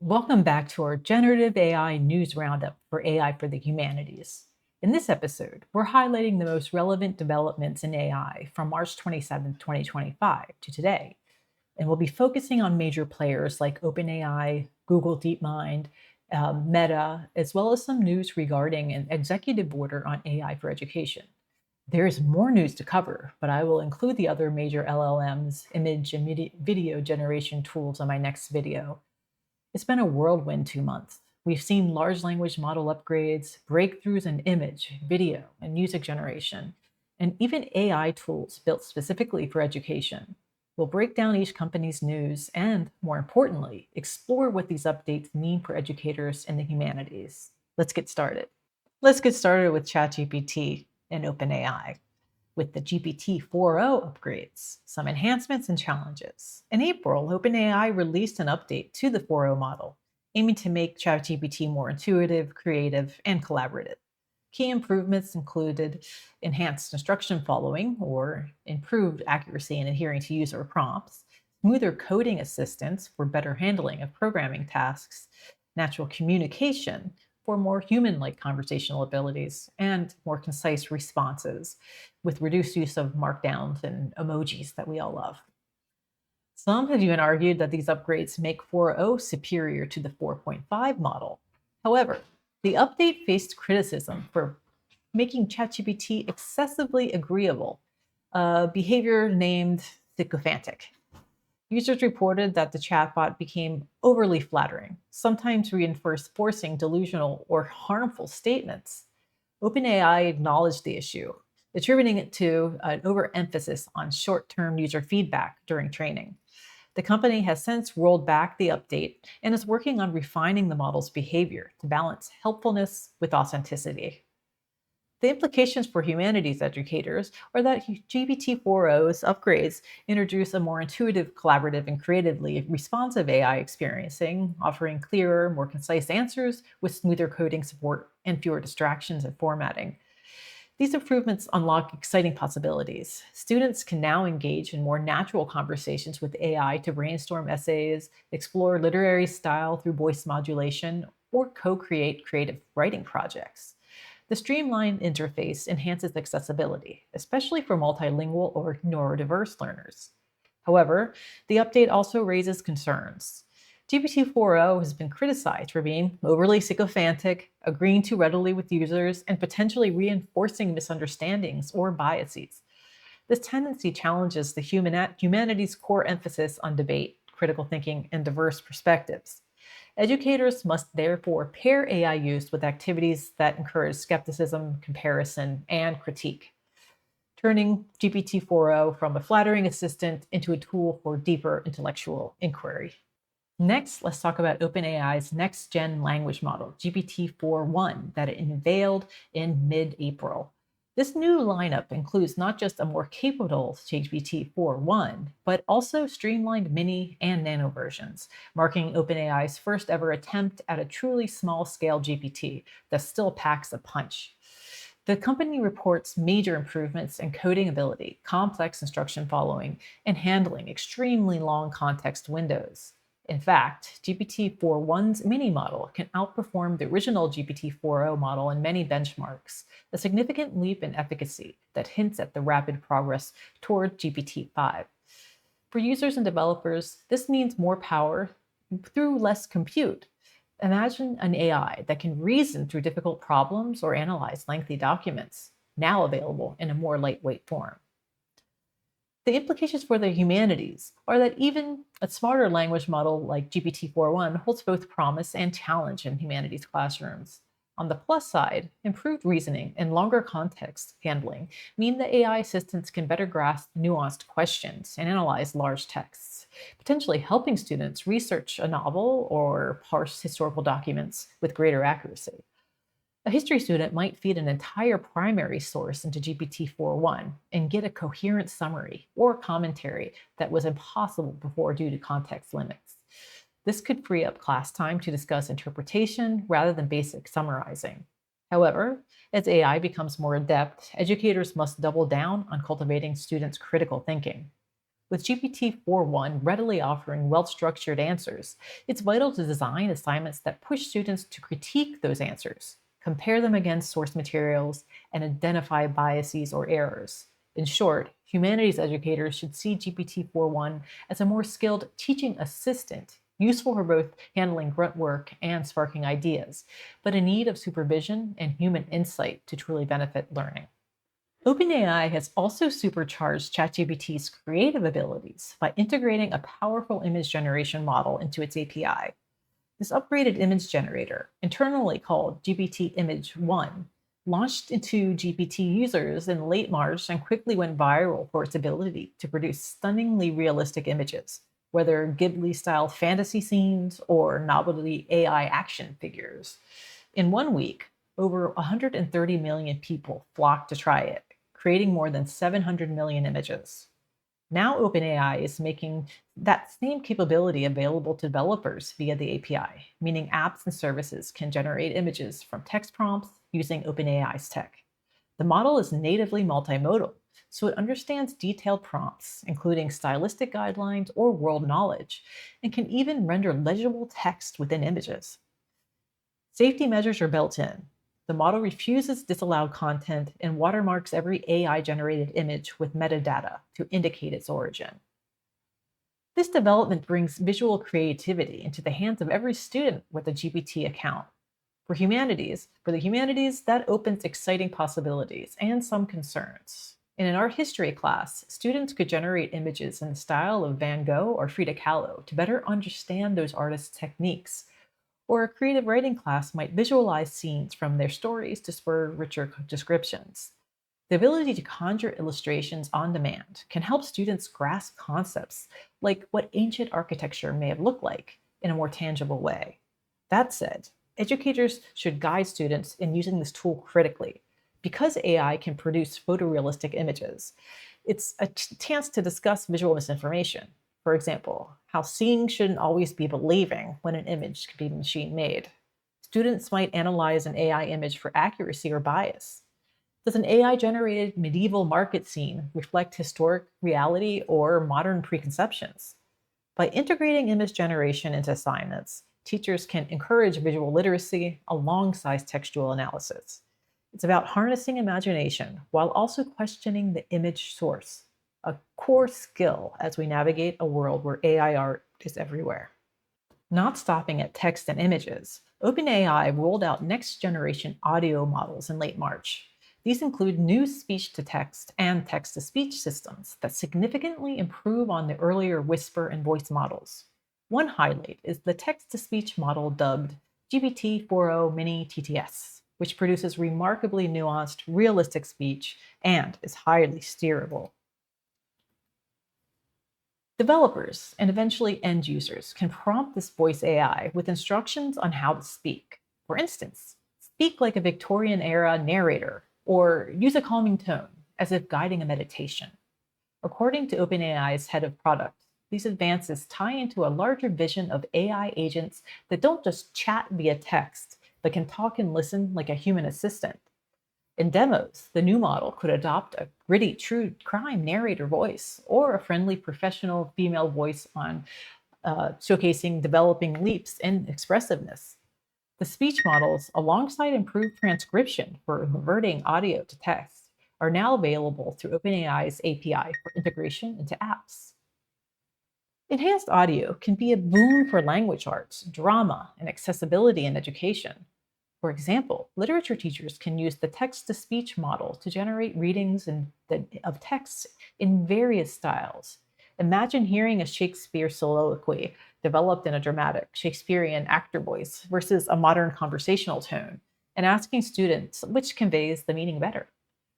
Welcome back to our Generative AI News Roundup for AI for the Humanities. In this episode, we're highlighting the most relevant developments in AI from March 27, 2025 to today, and we'll be focusing on major players like OpenAI, Google DeepMind, Meta, as well as some news regarding an executive order on AI for education. There is more news to cover, but I will include the other major LLMs, image and video generation tools in my next video. It's been a whirlwind 2 months. We've seen large language model upgrades, breakthroughs in image, video, and music generation, and even AI tools built specifically for education. We'll break down each company's news and, more importantly, explore what these updates mean for educators in the humanities. Let's get started. Let's get started with ChatGPT and OpenAI with the GPT 4.0 upgrades, some enhancements and challenges. In April, OpenAI released an update to the 4.0 model, aiming to make ChatGPT more intuitive, creative, and collaborative. Key improvements included enhanced instruction following, or improved accuracy in adhering to user prompts, smoother coding assistance for better handling of programming tasks, natural communication for more human-like conversational abilities, and more concise responses with reduced use of markdowns and emojis that we all love. Some have even argued that these upgrades make 4.0 superior to the 4.5 model. However, the update faced criticism for making ChatGPT excessively agreeable, a behavior named sycophantic. Users reported that the chatbot became overly flattering, sometimes reinforcing delusional or harmful statements. OpenAI acknowledged the issue, attributing it to an overemphasis on short-term user feedback during training. The company has since rolled back the update and is working on refining the model's behavior to balance helpfulness with authenticity. The implications for humanities educators are that GPT-4o's upgrades introduce a more intuitive, collaborative, and creatively responsive AI experiencing, offering clearer, more concise answers with smoother coding support and fewer distractions and formatting. These improvements unlock exciting possibilities. Students can now engage in more natural conversations with AI to brainstorm essays, explore literary style through voice modulation, or co-create creative writing projects. The streamlined interface enhances accessibility, especially for multilingual or neurodiverse learners. However, the update also raises concerns. GPT-4o has been criticized for being overly sycophantic, agreeing too readily with users, and potentially reinforcing misunderstandings or biases. This tendency challenges the humanities' core emphasis on debate, critical thinking, and diverse perspectives. Educators must therefore pair AI use with activities that encourage skepticism, comparison, and critique, turning GPT-4o from a flattering assistant into a tool for deeper intellectual inquiry. Next, let's talk about OpenAI's next-gen language model, GPT-4.1, that it unveiled in mid-April. This new lineup includes not just a more capable GPT-4.1, but also streamlined mini and nano versions, marking OpenAI's first ever attempt at a truly small-scale GPT that still packs a punch. The company reports major improvements in coding ability, complex instruction following, and handling extremely long context windows. In fact, GPT-4.1's mini model can outperform the original GPT-4o model in many benchmarks, a significant leap in efficacy that hints at the rapid progress toward GPT-5. For users and developers, this means more power through less compute. Imagine an AI that can reason through difficult problems or analyze lengthy documents, now available in a more lightweight form. The implications for the humanities are that even a smarter language model like GPT-4.1 holds both promise and challenge in humanities classrooms. On the plus side, improved reasoning and longer context handling mean that AI assistants can better grasp nuanced questions and analyze large texts, potentially helping students research a novel or parse historical documents with greater accuracy. A history student might feed an entire primary source into GPT-4.1 and get a coherent summary or commentary that was impossible before due to context limits. This could free up class time to discuss interpretation rather than basic summarizing. However, as AI becomes more adept, educators must double down on cultivating students' critical thinking. With GPT-4.1 readily offering well-structured answers, it's vital to design assignments that push students to critique those answers, compare them against source materials, and identify biases or errors. In short, humanities educators should see GPT-4.1 as a more skilled teaching assistant, useful for both handling grunt work and sparking ideas, but in need of supervision and human insight to truly benefit learning. OpenAI has also supercharged ChatGPT's creative abilities by integrating a powerful image generation model into its API. This upgraded image generator, internally called GPT Image 1, launched into GPT users in late March and quickly went viral for its ability to produce stunningly realistic images, whether Ghibli-style fantasy scenes or novelty AI action figures. In 1 week, over 130 million people flocked to try it, creating more than 700 million images. Now OpenAI is making that same capability available to developers via the API, meaning apps and services can generate images from text prompts using OpenAI's tech. The model is natively multimodal, so it understands detailed prompts, including stylistic guidelines or world knowledge, and can even render legible text within images. Safety measures are built in. The model refuses disallowed content and watermarks every AI-generated image with metadata to indicate its origin. This development brings visual creativity into the hands of every student with a GPT account. For the humanities, that opens exciting possibilities and some concerns. In an art history class, students could generate images in the style of Van Gogh or Frida Kahlo to better understand those artists' techniques. Or a creative writing class might visualize scenes from their stories to spur richer descriptions. The ability to conjure illustrations on demand can help students grasp concepts like what ancient architecture may have looked like in a more tangible way. That said, educators should guide students in using this tool critically. Because AI can produce photorealistic images, it's a chance to discuss visual misinformation. For example, how seeing shouldn't always be believing when an image can be machine made. Students might analyze an AI image for accuracy or bias. Does an AI generated medieval market scene reflect historic reality or modern preconceptions? By integrating image generation into assignments, teachers can encourage visual literacy alongside textual analysis. It's about harnessing imagination while also questioning the image source, a core skill as we navigate a world where AI art is everywhere. Not stopping at text and images, OpenAI rolled out next-generation audio models in late March. These include new speech-to-text and text-to-speech systems that significantly improve on the earlier whisper and voice models. One highlight is the text-to-speech model dubbed GPT-4o Mini TTS, which produces remarkably nuanced, realistic speech and is highly steerable. Developers and eventually end users can prompt this voice AI with instructions on how to speak. For instance, speak like a Victorian era narrator or use a calming tone as if guiding a meditation. According to OpenAI's head of product, these advances tie into a larger vision of AI agents that don't just chat via text, but can talk and listen like a human assistant. In demos, the new model could adopt a gritty true crime narrator voice or a friendly professional female voice on showcasing developing leaps in expressiveness. The speech models, alongside improved transcription for converting audio to text, are now available through OpenAI's API for integration into apps. Enhanced audio can be a boon for language arts, drama, and accessibility in education. For example, literature teachers can use the text-to-speech model to generate readings of texts in various styles. Imagine hearing a Shakespeare soliloquy developed in a dramatic Shakespearean actor voice versus a modern conversational tone, and asking students which conveys the meaning better.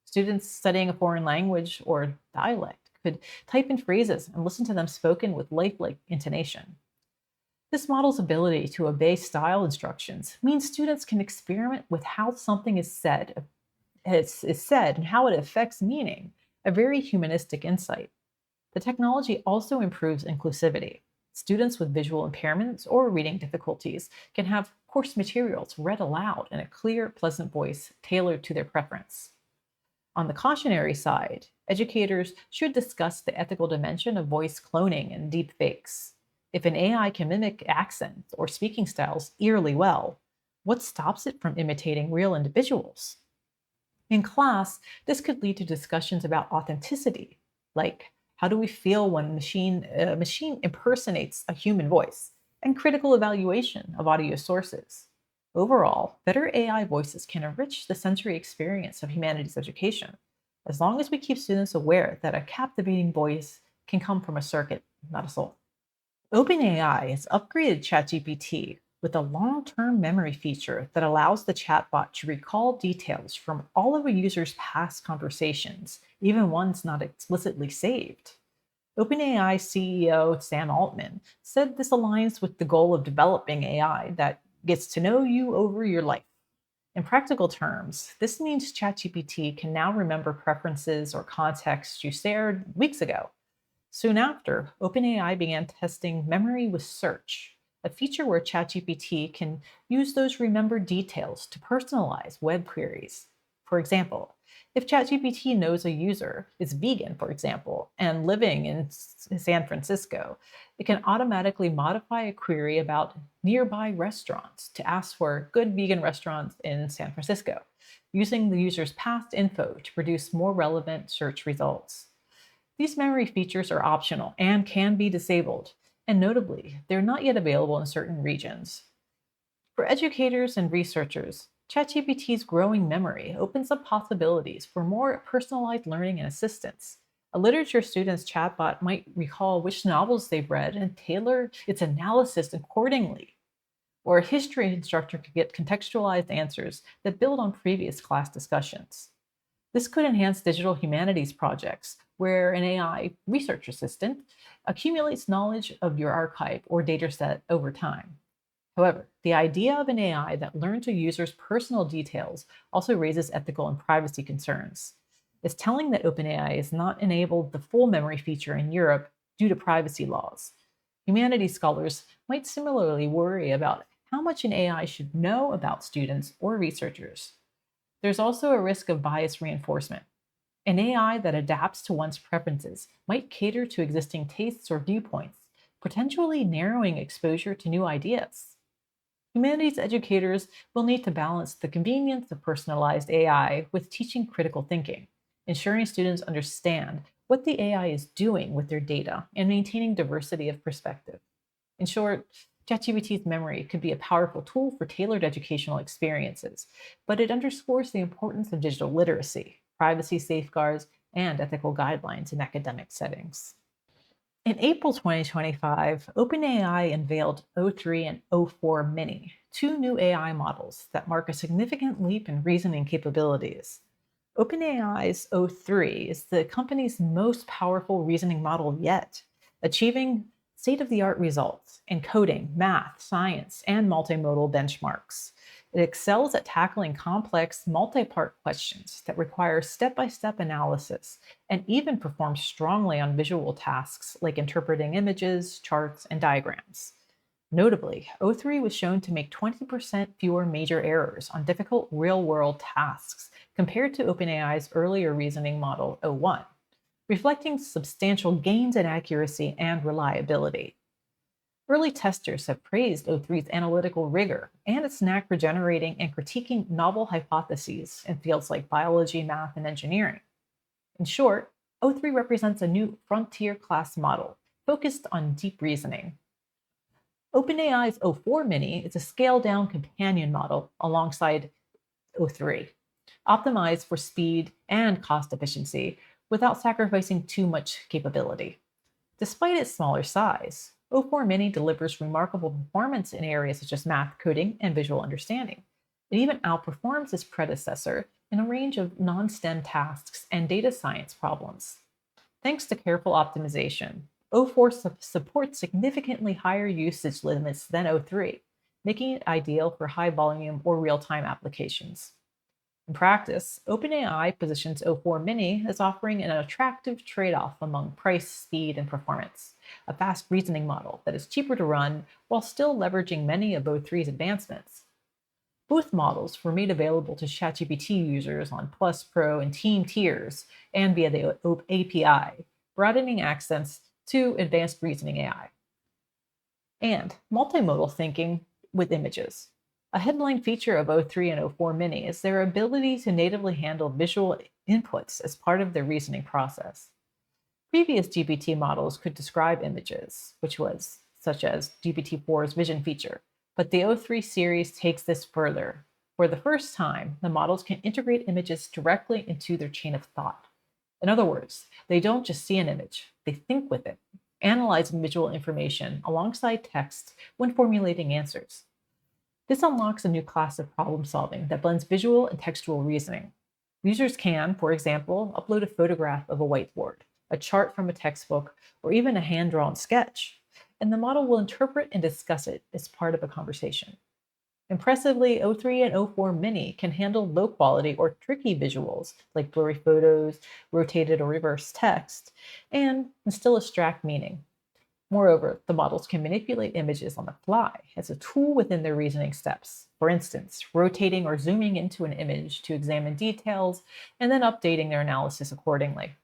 Students studying a foreign language or dialect could type in phrases and listen to them spoken with lifelike intonation. This model's ability to obey style instructions means students can experiment with how something is said and how it affects meaning, a very humanistic insight. The technology also improves inclusivity. Students with visual impairments or reading difficulties can have course materials read aloud in a clear, pleasant voice tailored to their preference. On the cautionary side, educators should discuss the ethical dimension of voice cloning and deepfakes. If an AI can mimic accents or speaking styles eerily well, what stops it from imitating real individuals? In class, this could lead to discussions about authenticity, like how do we feel when a machine impersonates a human voice, and critical evaluation of audio sources. Overall, better AI voices can enrich the sensory experience of humanities education, as long as we keep students aware that a captivating voice can come from a circuit, not a soul. OpenAI has upgraded ChatGPT with a long term memory feature that allows the chatbot to recall details from all of a user's past conversations, even ones not explicitly saved. OpenAI CEO Sam Altman said this aligns with the goal of developing AI that gets to know you over your life. In practical terms, this means ChatGPT can now remember preferences or contexts you shared weeks ago. Soon after, OpenAI began testing memory with search, a feature where ChatGPT can use those remembered details to personalize web queries. For example, if ChatGPT knows a user is vegan, for example, and living in San Francisco, it can automatically modify a query about nearby restaurants to ask for good vegan restaurants in San Francisco, using the user's past info to produce more relevant search results. These memory features are optional and can be disabled, and notably, they're not yet available in certain regions. For educators and researchers, ChatGPT's growing memory opens up possibilities for more personalized learning and assistance. A literature student's chatbot might recall which novels they've read and tailor its analysis accordingly. Or a history instructor could get contextualized answers that build on previous class discussions. This could enhance digital humanities projects, where an AI research assistant accumulates knowledge of your archive or dataset over time. However, the idea of an AI that learns a user's personal details also raises ethical and privacy concerns. It's telling that OpenAI has not enabled the full memory feature in Europe due to privacy laws. Humanities scholars might similarly worry about how much an AI should know about students or researchers. There's also a risk of bias reinforcement. An AI that adapts to one's preferences might cater to existing tastes or viewpoints, potentially narrowing exposure to new ideas. Humanities educators will need to balance the convenience of personalized AI with teaching critical thinking, ensuring students understand what the AI is doing with their data and maintaining diversity of perspective. In short, ChatGPT's memory could be a powerful tool for tailored educational experiences, but it underscores the importance of digital literacy, privacy safeguards, and ethical guidelines in academic settings. In April 2025, OpenAI unveiled O3 and O4 Mini, two new AI models that mark a significant leap in reasoning capabilities. OpenAI's O3 is the company's most powerful reasoning model yet, achieving state of the art results in coding, math, science, and multimodal benchmarks. It excels at tackling complex, multi part questions that require step by step analysis and even performs strongly on visual tasks like interpreting images, charts, and diagrams. Notably, O3 was shown to make 20% fewer major errors on difficult real world tasks compared to OpenAI's earlier reasoning model O1, reflecting substantial gains in accuracy and reliability. Early testers have praised O3's analytical rigor and its knack for generating and critiquing novel hypotheses in fields like biology, math, and engineering. In short, O3 represents a new frontier class model focused on deep reasoning. OpenAI's O4 Mini is a scaled down companion model alongside O3, optimized for speed and cost efficiency without sacrificing too much capability. Despite its smaller size, O4 Mini delivers remarkable performance in areas such as math, coding, and visual understanding. It even outperforms its predecessor in a range of non STEM tasks and data science problems. Thanks to careful optimization, O4 supports significantly higher usage limits than O3, making it ideal for high volume or real time applications. In practice, OpenAI positions O4 Mini as offering an attractive trade off among price, speed, and performance, a fast reasoning model that is cheaper to run while still leveraging many of O3's advancements. Both models were made available to ChatGPT users on Plus, Pro, and Team tiers and via the API, broadening access to advanced reasoning AI. And multimodal thinking with images. A headline feature of O3 and O4 Mini is their ability to natively handle visual inputs as part of their reasoning process. Previous GPT models could describe images, which was such as GPT-4's vision feature, but the O3 series takes this further. For the first time, the models can integrate images directly into their chain of thought. In other words, they don't just see an image, they think with it, analyzing visual information alongside text when formulating answers. This unlocks a new class of problem solving that blends visual and textual reasoning. Users can, for example, upload a photograph of a whiteboard, a chart from a textbook, or even a hand drawn sketch, and the model will interpret and discuss it as part of a conversation. Impressively, O3 and O4 Mini can handle low quality or tricky visuals like blurry photos, rotated or reversed text, and still extract meaning. Moreover, the models can manipulate images on the fly as a tool within their reasoning steps. For instance, rotating or zooming into an image to examine details and then updating their analysis accordingly.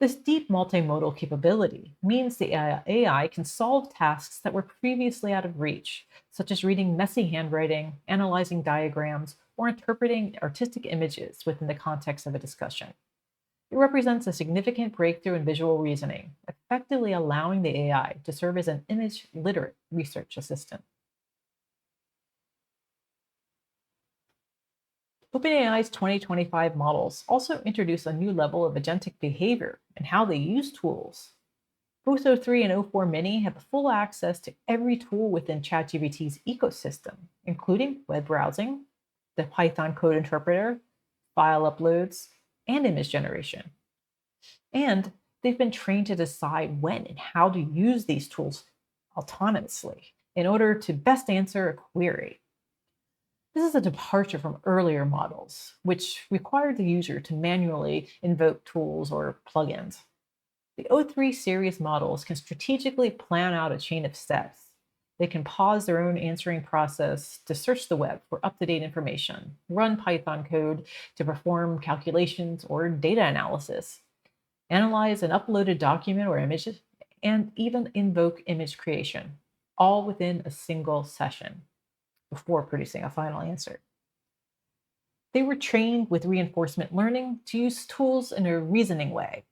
This deep multimodal capability means the AI can solve tasks that were previously out of reach, such as reading messy handwriting, analyzing diagrams, or interpreting artistic images within the context of a discussion. It represents a significant breakthrough in visual reasoning, effectively allowing the AI to serve as an image literate research assistant. OpenAI's 2025 models also introduce a new level of agentic behavior and how they use tools. Both O3 and O4 Mini have full access to every tool within ChatGPT's ecosystem, including web browsing, the Python code interpreter, file uploads, and image generation. And they've been trained to decide when and how to use these tools autonomously in order to best answer a query. This is a departure from earlier models, which required the user to manually invoke tools or plugins. The O3 series models can strategically plan out a chain of steps. They can pause their own answering process to search the web for up to date information, run Python code to perform calculations or data analysis, analyze an uploaded document or image, and even invoke image creation, all within a single session before producing a final answer. They were trained with reinforcement learning to use tools in a reasoning way,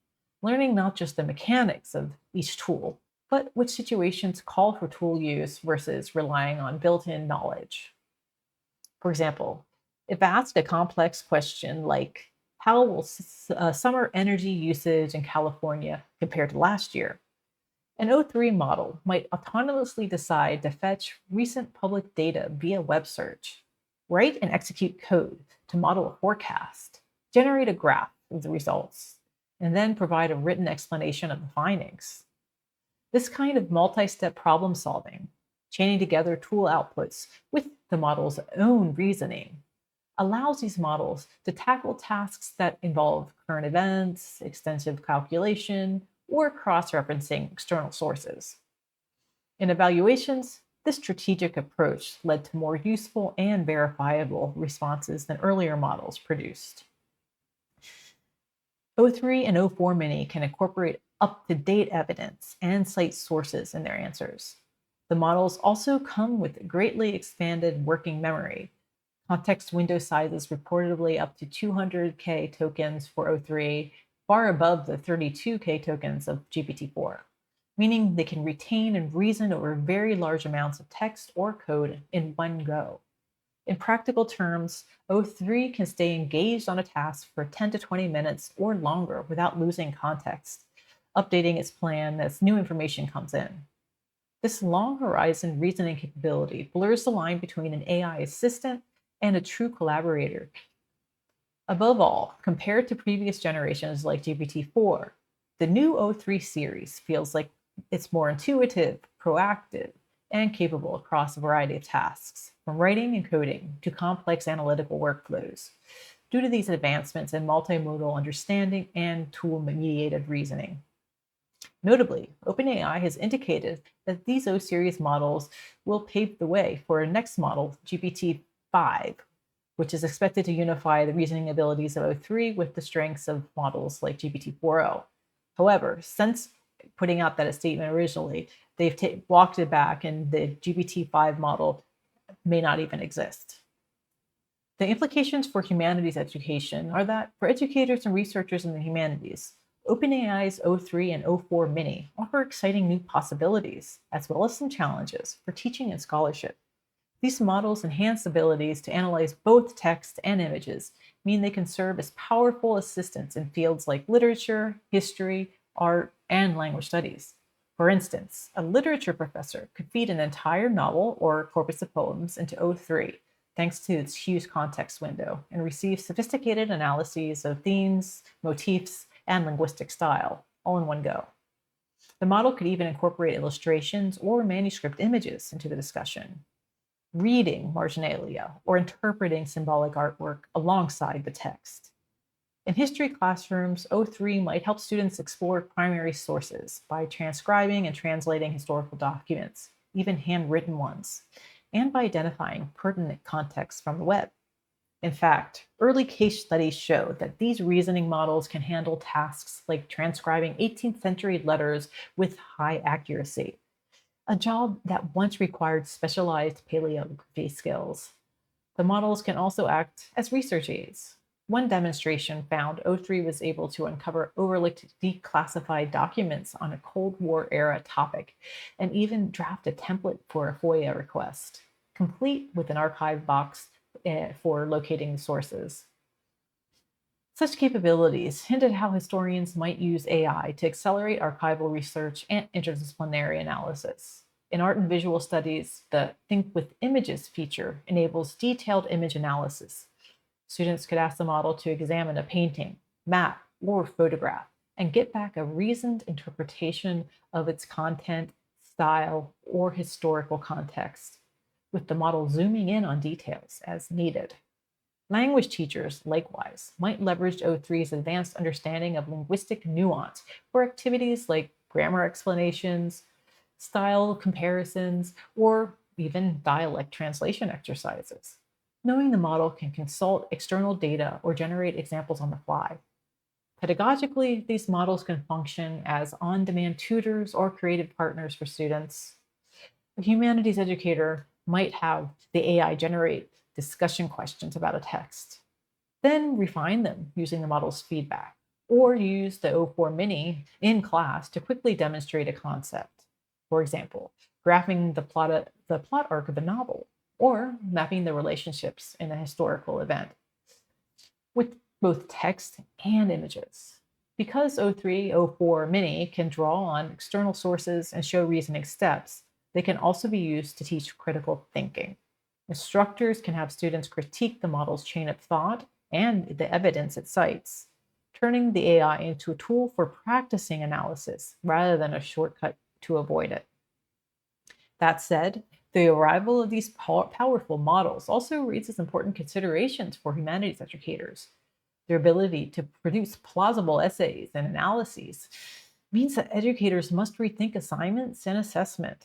learning not just the mechanics of each tool, but which situations call for tool use versus relying on built in knowledge. For example, if asked a complex question like, how will summer energy usage in California compare to last year? An O3 model might autonomously decide to fetch recent public data via web search, write and execute code to model a forecast, generate a graph of the results, and then provide a written explanation of the findings. This kind of multi step problem solving, chaining together tool outputs with the model's own reasoning, allows these models to tackle tasks that involve current events, extensive calculation, or cross referencing external sources. In evaluations, this strategic approach led to more useful and verifiable responses than earlier models produced. O3 and O4 Mini can incorporate up to date evidence and cite sources in their answers. The models also come with greatly expanded working memory. Context window sizes reportedly up to 200K tokens for O3, far above the 32K tokens of GPT-4, meaning they can retain and reason over very large amounts of text or code in one go. In practical terms, O3 can stay engaged on a task for 10 to 20 minutes or longer without losing context, updating its plan as new information comes in. This long horizon reasoning capability blurs the line between an AI assistant and a true collaborator. Above all, compared to previous generations like GPT-4, the new O3 series feels like it's more intuitive, proactive, and capable across a variety of tasks, from writing and coding to complex analytical workflows, due to these advancements in multimodal understanding and tool-mediated reasoning. Notably, OpenAI has indicated that these O series models will pave the way for a next model, GPT GPT-5, which is expected to unify the reasoning abilities of O3 with the strengths of models like GPT-4o. However, since putting out that statement originally, they've walked it back, and the GPT-5 model may not even exist. The implications for humanities education are that for educators and researchers in the humanities, OpenAI's O3 and O4 Mini offer exciting new possibilities, as well as some challenges for teaching and scholarship. These models' enhanced abilities to analyze both text and images mean they can serve as powerful assistants in fields like literature, history, art, and language studies. For instance, a literature professor could feed an entire novel or corpus of poems into O3 thanks to its huge context window and receive sophisticated analyses of themes, motifs, and linguistic style all in one go. The model could even incorporate illustrations or manuscript images into the discussion, reading marginalia or interpreting symbolic artwork alongside the text. In history classrooms, O3 might help students explore primary sources by transcribing and translating historical documents, even handwritten ones, and by identifying pertinent context from the web. In fact, early case studies show that these reasoning models can handle tasks like transcribing 18th century letters with high accuracy, a job that once required specialized paleography skills. The models can also act as research aids. One demonstration found O3 was able to uncover overlooked declassified documents on a Cold War era topic and even draft a template for a FOIA request, complete with an archive box for locating the sources. Such capabilities hint at how historians might use AI to accelerate archival research and interdisciplinary analysis. In art and visual studies, the Think with Images feature enables detailed image analysis. Students could ask the model to examine a painting, map, or photograph and get back a reasoned interpretation of its content, style, or historical context, with the model zooming in on details as needed. Language teachers, likewise, might leverage O3's advanced understanding of linguistic nuance for activities like grammar explanations, style comparisons, or even dialect translation exercises. Knowing the model can consult external data or generate examples on the fly. Pedagogically, these models can function as on-demand tutors or creative partners for students. A humanities educator might have the AI generate discussion questions about a text, then refine them using the model's feedback, or use the O4 Mini in class to quickly demonstrate a concept. For example, graphing the plot arc of a novel, or mapping the relationships in a historical event with both text and images. Because O3, O4 Mini can draw on external sources and show reasoning steps, they can also be used to teach critical thinking. Instructors can have students critique the model's chain of thought and the evidence it cites, turning the AI into a tool for practicing analysis rather than a shortcut to avoid it. That said, the arrival of these powerful models also raises important considerations for humanities educators. Their ability to produce plausible essays and analyses means that educators must rethink assignments and assessment,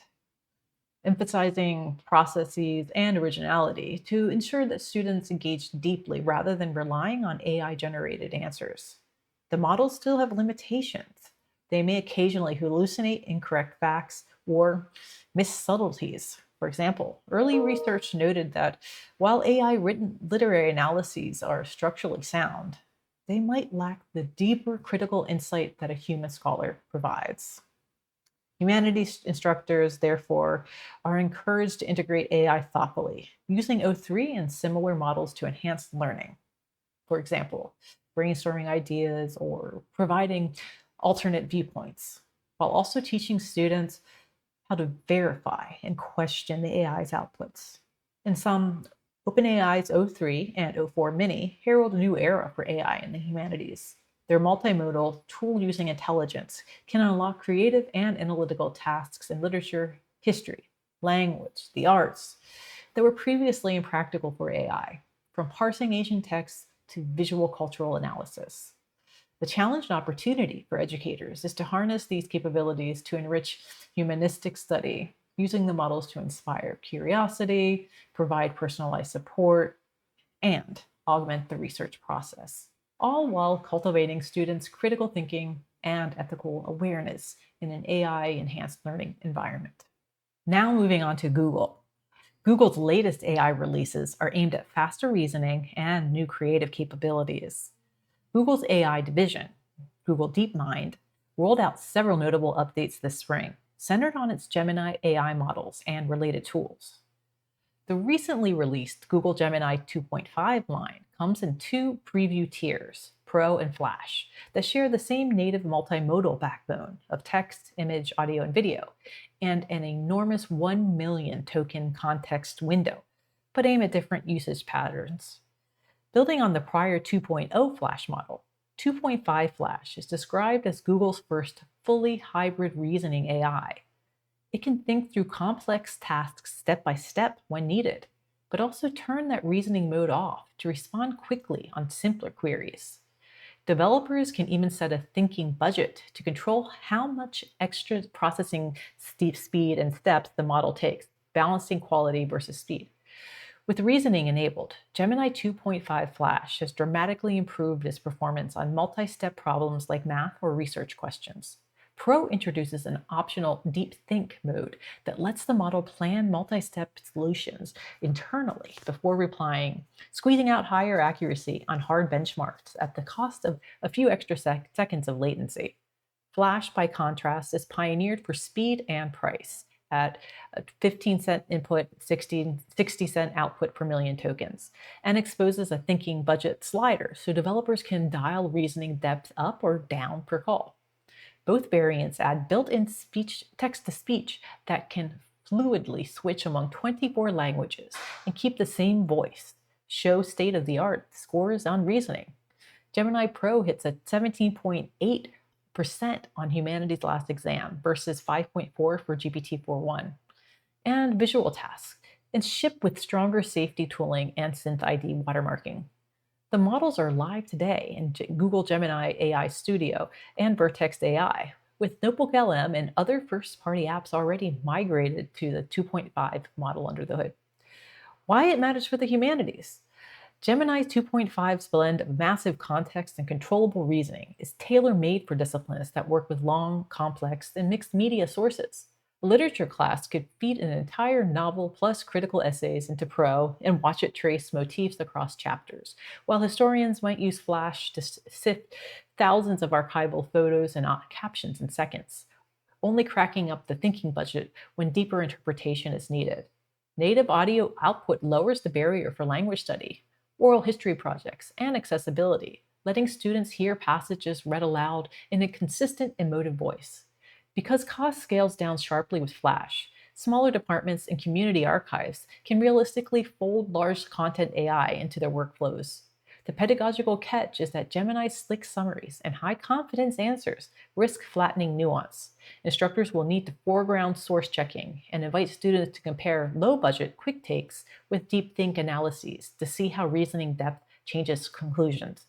emphasizing processes and originality to ensure that students engage deeply rather than relying on AI-generated answers. The models still have limitations. They may occasionally hallucinate incorrect facts or miss subtleties. For example, early research noted that while AI-written literary analyses are structurally sound, they might lack the deeper critical insight that a human scholar provides. Humanities instructors, therefore, are encouraged to integrate AI thoughtfully, using O3 and similar models to enhance learning. For example, brainstorming ideas or providing alternate viewpoints, while also teaching students how to verify and question the AI's outputs. In sum, OpenAI's O3 and O4 Mini herald a new era for AI in the humanities. Their multimodal, tool-using intelligence can unlock creative and analytical tasks in literature, history, language, the arts that were previously impractical for AI, from parsing ancient texts to visual cultural analysis. The challenge and opportunity for educators is to harness these capabilities to enrich humanistic study, using the models to inspire curiosity, provide personalized support, and augment the research process, all while cultivating students' critical thinking and ethical awareness in an AI enhanced learning environment. Now, moving on to Google. Google's latest AI releases are aimed at faster reasoning and new creative capabilities. Google's AI division, Google DeepMind, rolled out several notable updates this spring, centered on its Gemini AI models and related tools. The recently released Google Gemini 2.5 line comes in two preview tiers, Pro and Flash, that share the same native multimodal backbone of text, image, audio, and video, and an enormous 1 million token context window, but aim at different usage patterns. Building on the prior 2.0 Flash model, 2.5 Flash is described as Google's first fully hybrid reasoning AI. It can think through complex tasks step by step when needed, but also turn that reasoning mode off to respond quickly on simpler queries. Developers can even set a thinking budget to control how much extra processing speed and steps the model takes, balancing quality versus speed. With reasoning enabled, Gemini 2.5 Flash has dramatically improved its performance on multi-step problems like math or research questions. Pro introduces an optional deep think mode that lets the model plan multi-step solutions internally before replying, squeezing out higher accuracy on hard benchmarks at the cost of a few extra seconds of latency. Flash, by contrast, is pioneered for speed and price at a 15-cent input, 60-cent output per million tokens, and exposes a thinking budget slider so developers can dial reasoning depth up or down per call. Both variants add built-in text-to-speech that can fluidly switch among 24 languages and keep the same voice, show state-of-the-art scores on reasoning. Gemini Pro hits a 17.8% on Humanities last exam versus 5.4 for GPT-4.1. And visual tasks, and shipped with stronger safety tooling and Synth ID watermarking. The models are live today in Google Gemini AI Studio and Vertex AI, with NotebookLM and other first-party apps already migrated to the 2.5 model under the hood. Why it matters for the humanities? Gemini 2.5's blend of massive context and controllable reasoning is tailor-made for disciplines that work with long, complex, and mixed media sources. A literature class could feed an entire novel plus critical essays into Pro and watch it trace motifs across chapters, while historians might use Flash to sift thousands of archival photos and captions in seconds, only cracking up the thinking budget when deeper interpretation is needed. Native audio output lowers the barrier for language study, oral history projects, and accessibility, letting students hear passages read aloud in a consistent, emotive voice. Because cost scales down sharply with Flash, smaller departments and community archives can realistically fold large content AI into their workflows. The pedagogical catch is that Gemini's slick summaries and high-confidence answers risk flattening nuance. Instructors will need to foreground source checking and invite students to compare low-budget quick takes with deep think analyses to see how reasoning depth changes conclusions.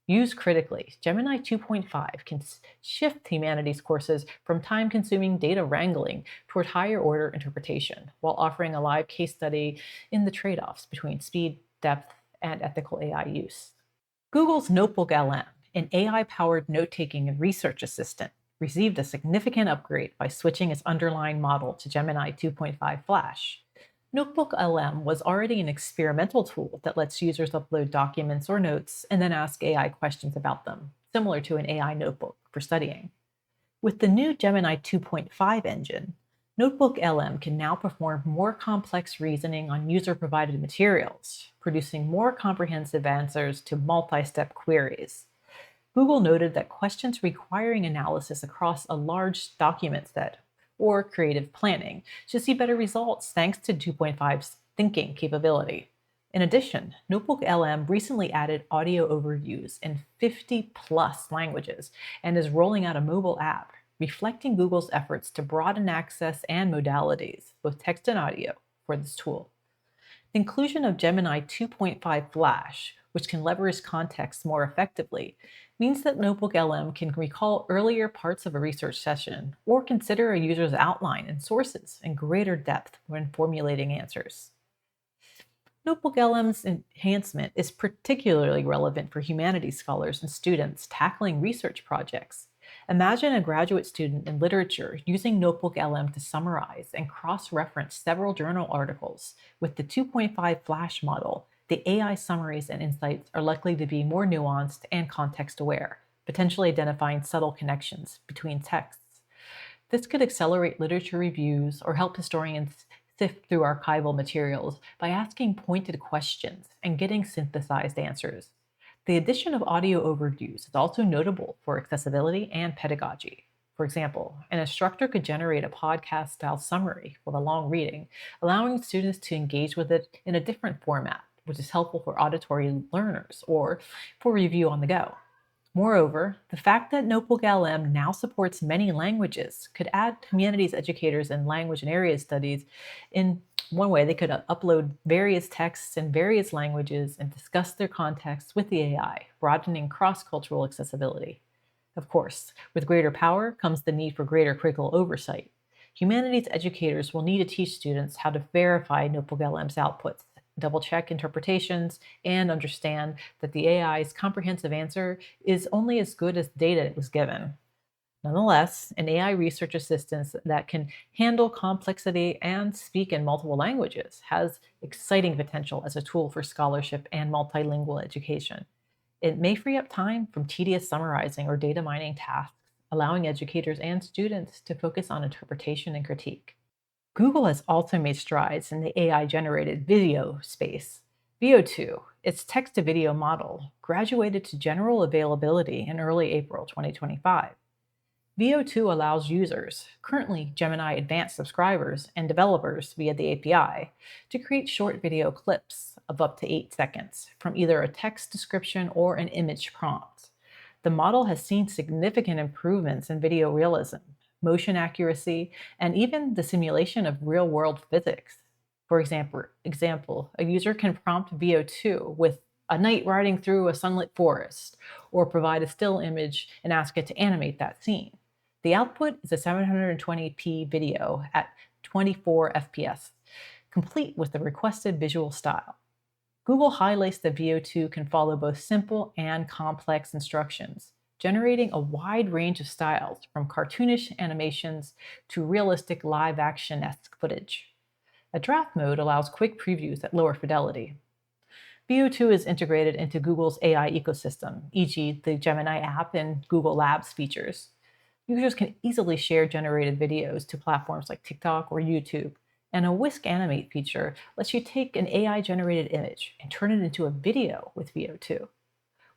Used critically, Gemini 2.5 can shift humanities courses from time-consuming data wrangling toward higher-order interpretation, while offering a live case study in the trade-offs between speed, depth, and ethical AI use. Google's NotebookLM, an AI-powered note-taking and research assistant, received a significant upgrade by switching its underlying model to Gemini 2.5 Flash. NotebookLM was already an experimental tool that lets users upload documents or notes and then ask AI questions about them, similar to an AI notebook for studying. With the new Gemini 2.5 engine, NotebookLM can now perform more complex reasoning on user-provided materials, producing more comprehensive answers to multi-step queries. Google noted that questions requiring analysis across a large document set or creative planning should see better results thanks to 2.5's thinking capability. In addition, NotebookLM recently added audio overviews in 50+ languages and is rolling out a mobile app, reflecting Google's efforts to broaden access and modalities, both text and audio, for this tool. The inclusion of Gemini 2.5 Flash which can leverage context more effectively, means that NotebookLM can recall earlier parts of a research session or consider a user's outline and sources in greater depth when formulating answers. NotebookLM's enhancement is particularly relevant for humanities scholars and students tackling research projects. Imagine a graduate student in literature using NotebookLM to summarize and cross-reference several journal articles. With the 2.5 Flash model, the AI summaries and insights are likely to be more nuanced and context-aware, potentially identifying subtle connections between texts. This could accelerate literature reviews or help historians sift through archival materials by asking pointed questions and getting synthesized answers. The addition of audio overviews is also notable for accessibility and pedagogy. For example, an instructor could generate a podcast style summary with a long reading, allowing students to engage with it in a different format, which is helpful for auditory learners or for review on the go. Moreover, the fact that NotebookLM now supports many languages could add humanities educators in language and area studies. In one way, they could upload various texts in various languages and discuss their contexts with the AI, broadening cross-cultural accessibility. Of course, with greater power comes the need for greater critical oversight. Humanities educators will need to teach students how to verify NotebookLM's outputs, double-check interpretations, and understand that the AI's comprehensive answer is only as good as the data it was given. Nonetheless, an AI research assistant that can handle complexity and speak in multiple languages has exciting potential as a tool for scholarship and multilingual education. It may free up time from tedious summarizing or data mining tasks, allowing educators and students to focus on interpretation and critique. Google has also made strides in the AI-generated video space. Veo 2, its text-to-video model, graduated to general availability in early April 2025. Veo 2 allows users, currently Gemini Advanced subscribers and developers via the API, to create short video clips of up to 8 seconds from either a text description or an image prompt. The model has seen significant improvements in video realism, motion accuracy, and even the simulation of real-world physics. For example, a user can prompt Veo 2 with a knight riding through a sunlit forest, or provide a still image and ask it to animate that scene. The output is a 720p video at 24 FPS, complete with the requested visual style. Google highlights that Veo 2 can follow both simple and complex instructions, generating a wide range of styles from cartoonish animations to realistic live-action-esque footage. A draft mode allows quick previews at lower fidelity. Veo 2 is integrated into Google's AI ecosystem, e.g. the Gemini app and Google Labs features. Users can easily share generated videos to platforms like TikTok or YouTube, and a Whisk Animate feature lets you take an AI-generated image and turn it into a video with Veo 2.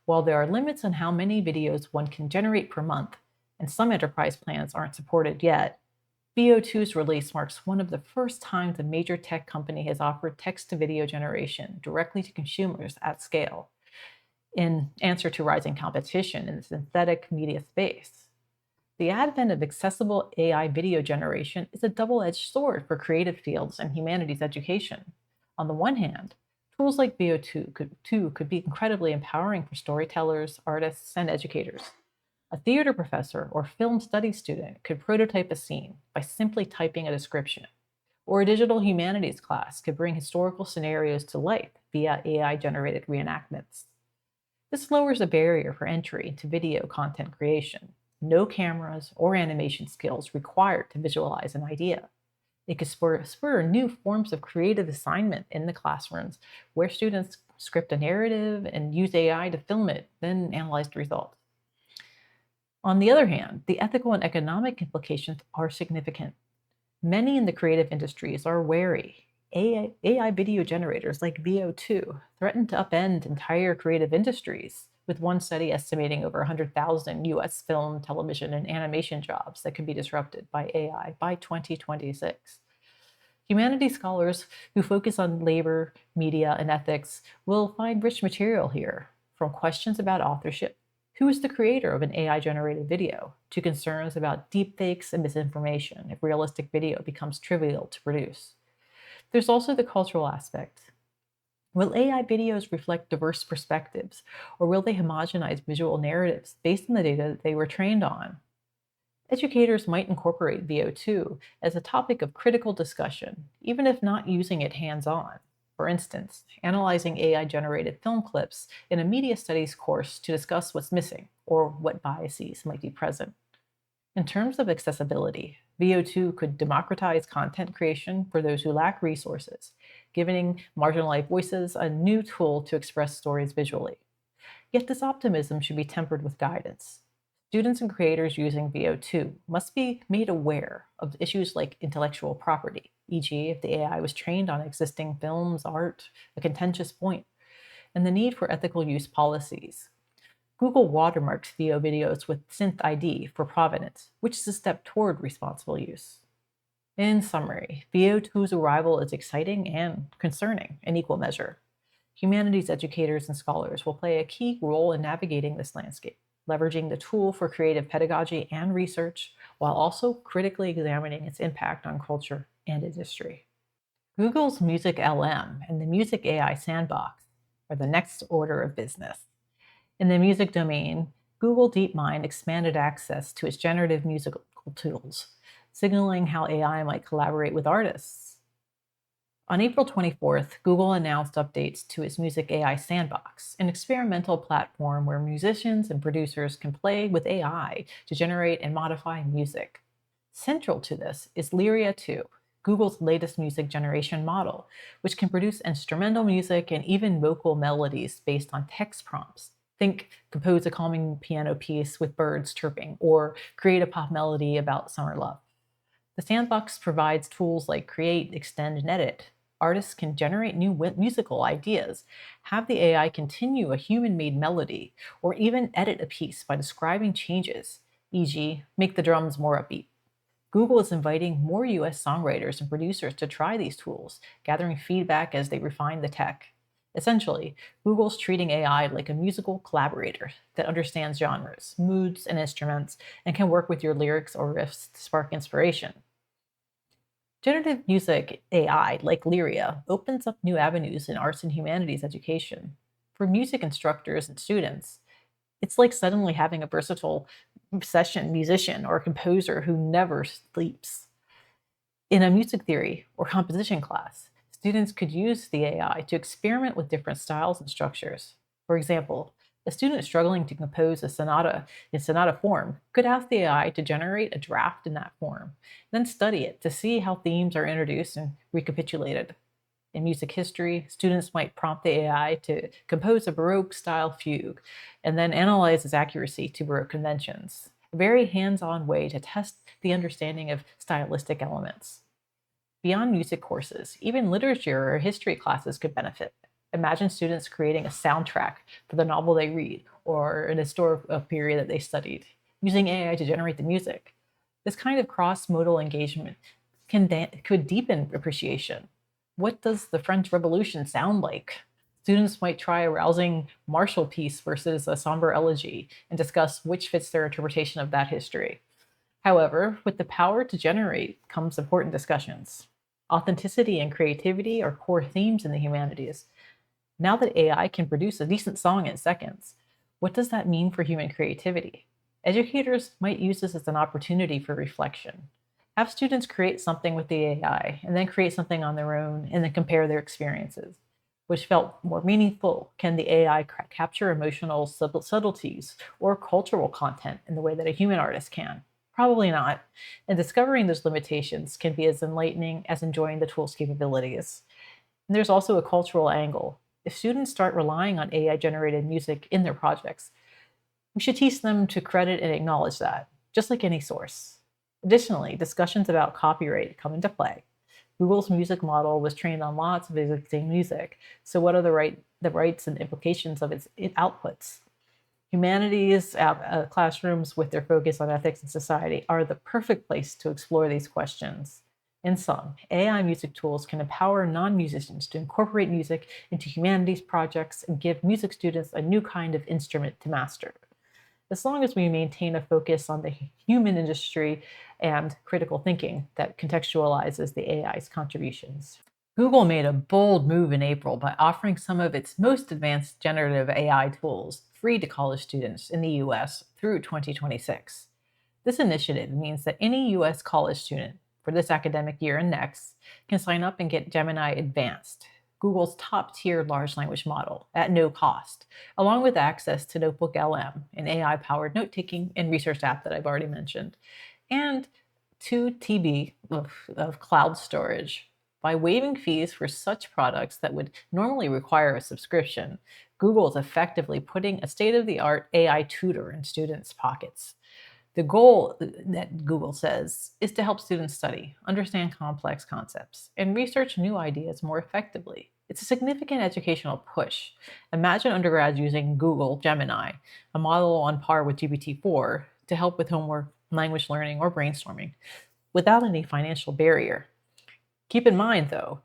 While there are limits on how many videos one can generate per month, and some enterprise plans aren't supported yet, Veo 2's release marks one of the first times a major tech company has offered text-to-video generation directly to consumers at scale, in answer to rising competition in the synthetic media space. The advent of accessible AI video generation is a double-edged sword for creative fields and humanities education. On the one hand, tools like Veo 2 could be incredibly empowering for storytellers, artists, and educators. A theater professor or film studies student could prototype a scene by simply typing a description, or a digital humanities class could bring historical scenarios to life via AI-generated reenactments. This lowers the barrier for entry into video content creation. No cameras or animation skills required to visualize an idea. It could spur new forms of creative assignment in the classrooms where students script a narrative and use AI to film it, then analyze the results. On the other hand, the ethical and economic implications are significant. Many in the creative industries are wary. AI video generators like Veo 2 threaten to upend entire creative industries, with one study estimating over 100,000 US film, television, and animation jobs that could be disrupted by AI by 2026. Humanities scholars who focus on labor, media, and ethics will find rich material here, from questions about authorship, who is the creator of an AI-generated video, to concerns about deepfakes and misinformation if realistic video becomes trivial to produce. There's also the cultural aspect. Will AI videos reflect diverse perspectives, or will they homogenize visual narratives based on the data that they were trained on? Educators might incorporate VO2 as a topic of critical discussion, even if not using it hands on. For instance, analyzing AI generated film clips in a media studies course to discuss what's missing or what biases might be present. In terms of accessibility, VO2 could democratize content creation for those who lack resources, giving marginalized voices a new tool to express stories visually. Yet this optimism should be tempered with guidance. Students and creators using VO2 must be made aware of issues like intellectual property, e.g., if the AI was trained on existing films, art, a contentious point, and the need for ethical use policies. Google watermarks VO videos with Synth ID for provenance, which is a step toward responsible use. In summary, VO2's arrival is exciting and concerning in equal measure. Humanities educators and scholars will play a key role in navigating this landscape, leveraging the tool for creative pedagogy and research, while also critically examining its impact on culture and industry. Google's MusicLM and the Music AI Sandbox are the next order of business. In the music domain, Google DeepMind expanded access to its generative musical tools, signaling how AI might collaborate with artists. On April 24th, Google announced updates to its Music AI Sandbox, an experimental platform where musicians and producers can play with AI to generate and modify music. Central to this is Lyria 2, Google's latest music generation model, which can produce instrumental music and even vocal melodies based on text prompts. Think compose a calming piano piece with birds chirping, or create a pop melody about summer love. The sandbox provides tools like create, extend, and edit. Artists can generate new musical ideas, have the AI continue a human made melody, or even edit a piece by describing changes, e.g., make the drums more upbeat. Google is inviting more US songwriters and producers to try these tools, gathering feedback as they refine the tech. Essentially, Google's treating AI like a musical collaborator that understands genres, moods, and instruments, and can work with your lyrics or riffs to spark inspiration. Generative music AI, like Lyria, opens up new avenues in arts and humanities education. For music instructors and students, it's like suddenly having a versatile session musician or composer who never sleeps. In a music theory or composition class, students could use the AI to experiment with different styles and structures. For example, a student struggling to compose a sonata in sonata form could ask the AI to generate a draft in that form, then study it to see how themes are introduced and recapitulated. In music history, students might prompt the AI to compose a Baroque style fugue and then analyze its accuracy to Baroque conventions. A very hands on way to test the understanding of stylistic elements. Beyond music courses, even literature or history classes could benefit. Imagine students creating a soundtrack for the novel they read or an historical period that they studied, using AI to generate the music. This kind of cross-modal engagement could deepen appreciation. What does the French Revolution sound like? Students might try a rousing martial piece versus a somber elegy and discuss which fits their interpretation of that history. However, with the power to generate comes important discussions. Authenticity and creativity are core themes in the humanities. Now that AI can produce a decent song in seconds, what does that mean for human creativity? Educators might use this as an opportunity for reflection. Have students create something with the AI and then create something on their own and then compare their experiences. Which felt more meaningful? Can the AI capture emotional subtleties or cultural content in the way that a human artist can? Probably not. And discovering those limitations can be as enlightening as enjoying the tool's capabilities. And there's also a cultural angle. If students start relying on AI generated music in their projects, we should teach them to credit and acknowledge that, just like any source. Additionally, discussions about copyright come into play. Google's music model was trained on lots of existing music, so what are the rights and implications of its outputs? Humanities classrooms, with their focus on ethics and society, are the perfect place to explore these questions. In sum, AI music tools can empower non-musicians to incorporate music into humanities projects and give music students a new kind of instrument to master. As long as we maintain a focus on the human industry and critical thinking that contextualizes the AI's contributions. Google made a bold move in April by offering some of its most advanced generative AI tools free to college students in the US through 2026. This initiative means that any US college student for this academic year and next can sign up and get Gemini Advanced, Google's top tier large language model, at no cost, along with access to NotebookLM, an AI powered note taking and research app that I've already mentioned, and 2 TB of cloud storage. By waiving fees for such products that would normally require a subscription, Google is effectively putting a state of the art AI tutor in students' pockets. The goal, that Google says, is to help students study, understand complex concepts, and research new ideas more effectively. It's a significant educational push. Imagine undergrads using Google Gemini, a model on par with GPT-4, to help with homework, language learning, or brainstorming without any financial barrier. Keep in mind, though,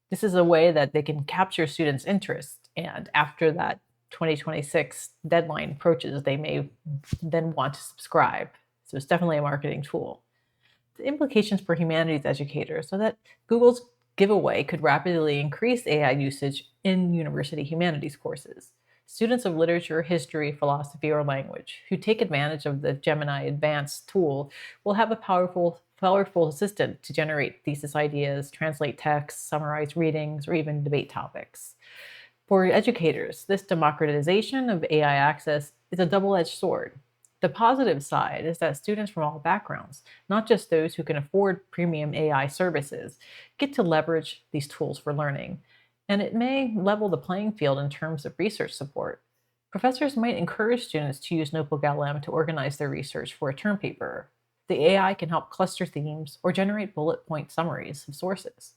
this is a way that they can capture students' interest, and after that 2026 deadline approaches, they may then want to subscribe. So it's definitely a marketing tool. The implications for humanities educators are that Google's giveaway could rapidly increase AI usage in university humanities courses. Students of literature, history, philosophy, or language who take advantage of the Gemini Advanced tool will have a powerful assistant to generate thesis ideas, translate texts, summarize readings, or even debate topics. For educators, this democratization of AI access is a double-edged sword. The positive side is that students from all backgrounds, not just those who can afford premium AI services, get to leverage these tools for learning, and it may level the playing field in terms of research support. Professors might encourage students to use NotebookLM to organize their research for a term paper. The AI can help cluster themes or generate bullet point summaries of sources.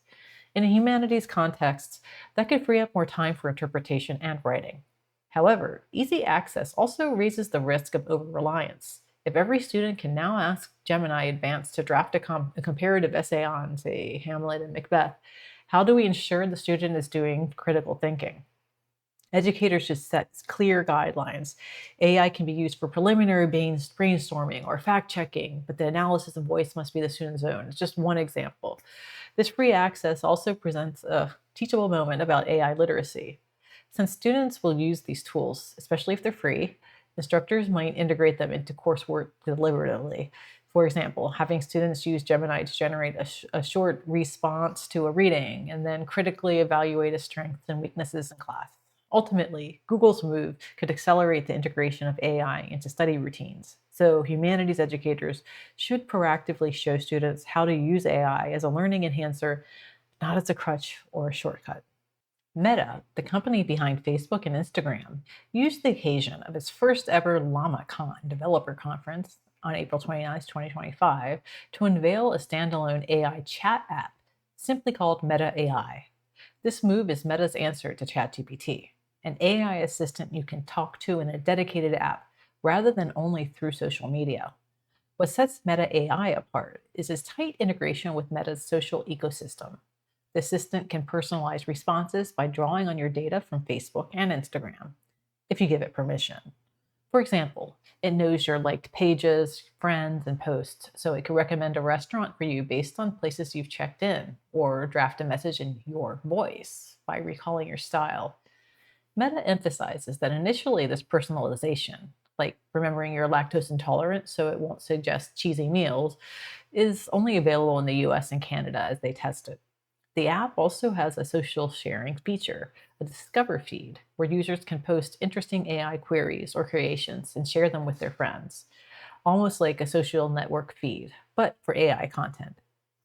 In a humanities context, that could free up more time for interpretation and writing. However, easy access also raises the risk of over-reliance. If every student can now ask Gemini Advanced to draft a comparative essay on, say, Hamlet and Macbeth, how do we ensure the student is doing critical thinking? Educators should set clear guidelines. AI can be used for preliminary brainstorming or fact checking, but the analysis of voice must be the student's own. It's just one example. This free access also presents a teachable moment about AI literacy. Since students will use these tools, especially if they're free, instructors might integrate them into coursework deliberately. For example, having students use Gemini to generate a short response to a reading and then critically evaluate its strengths and weaknesses in class. Ultimately, Google's move could accelerate the integration of AI into study routines. So humanities educators should proactively show students how to use AI as a learning enhancer, not as a crutch or a shortcut. Meta, the company behind Facebook and Instagram, used the occasion of its first ever LlamaCon developer conference on April 29, 2025, to unveil a standalone AI chat app simply called Meta AI. This move is Meta's answer to ChatGPT, an AI assistant you can talk to in a dedicated app rather than only through social media. What sets Meta AI apart is its tight integration with Meta's social ecosystem. The assistant can personalize responses by drawing on your data from Facebook and Instagram, if you give it permission. For example, it knows your liked pages, friends, and posts, so it can recommend a restaurant for you based on places you've checked in, or draft a message in your voice by recalling your style. Meta emphasizes that initially this personalization, like remembering you're lactose intolerant so it won't suggest cheesy meals, is only available in the US and Canada as they test it. The app also has a social sharing feature, a Discover feed, where users can post interesting AI queries or creations and share them with their friends, almost like a social network feed, but for AI content.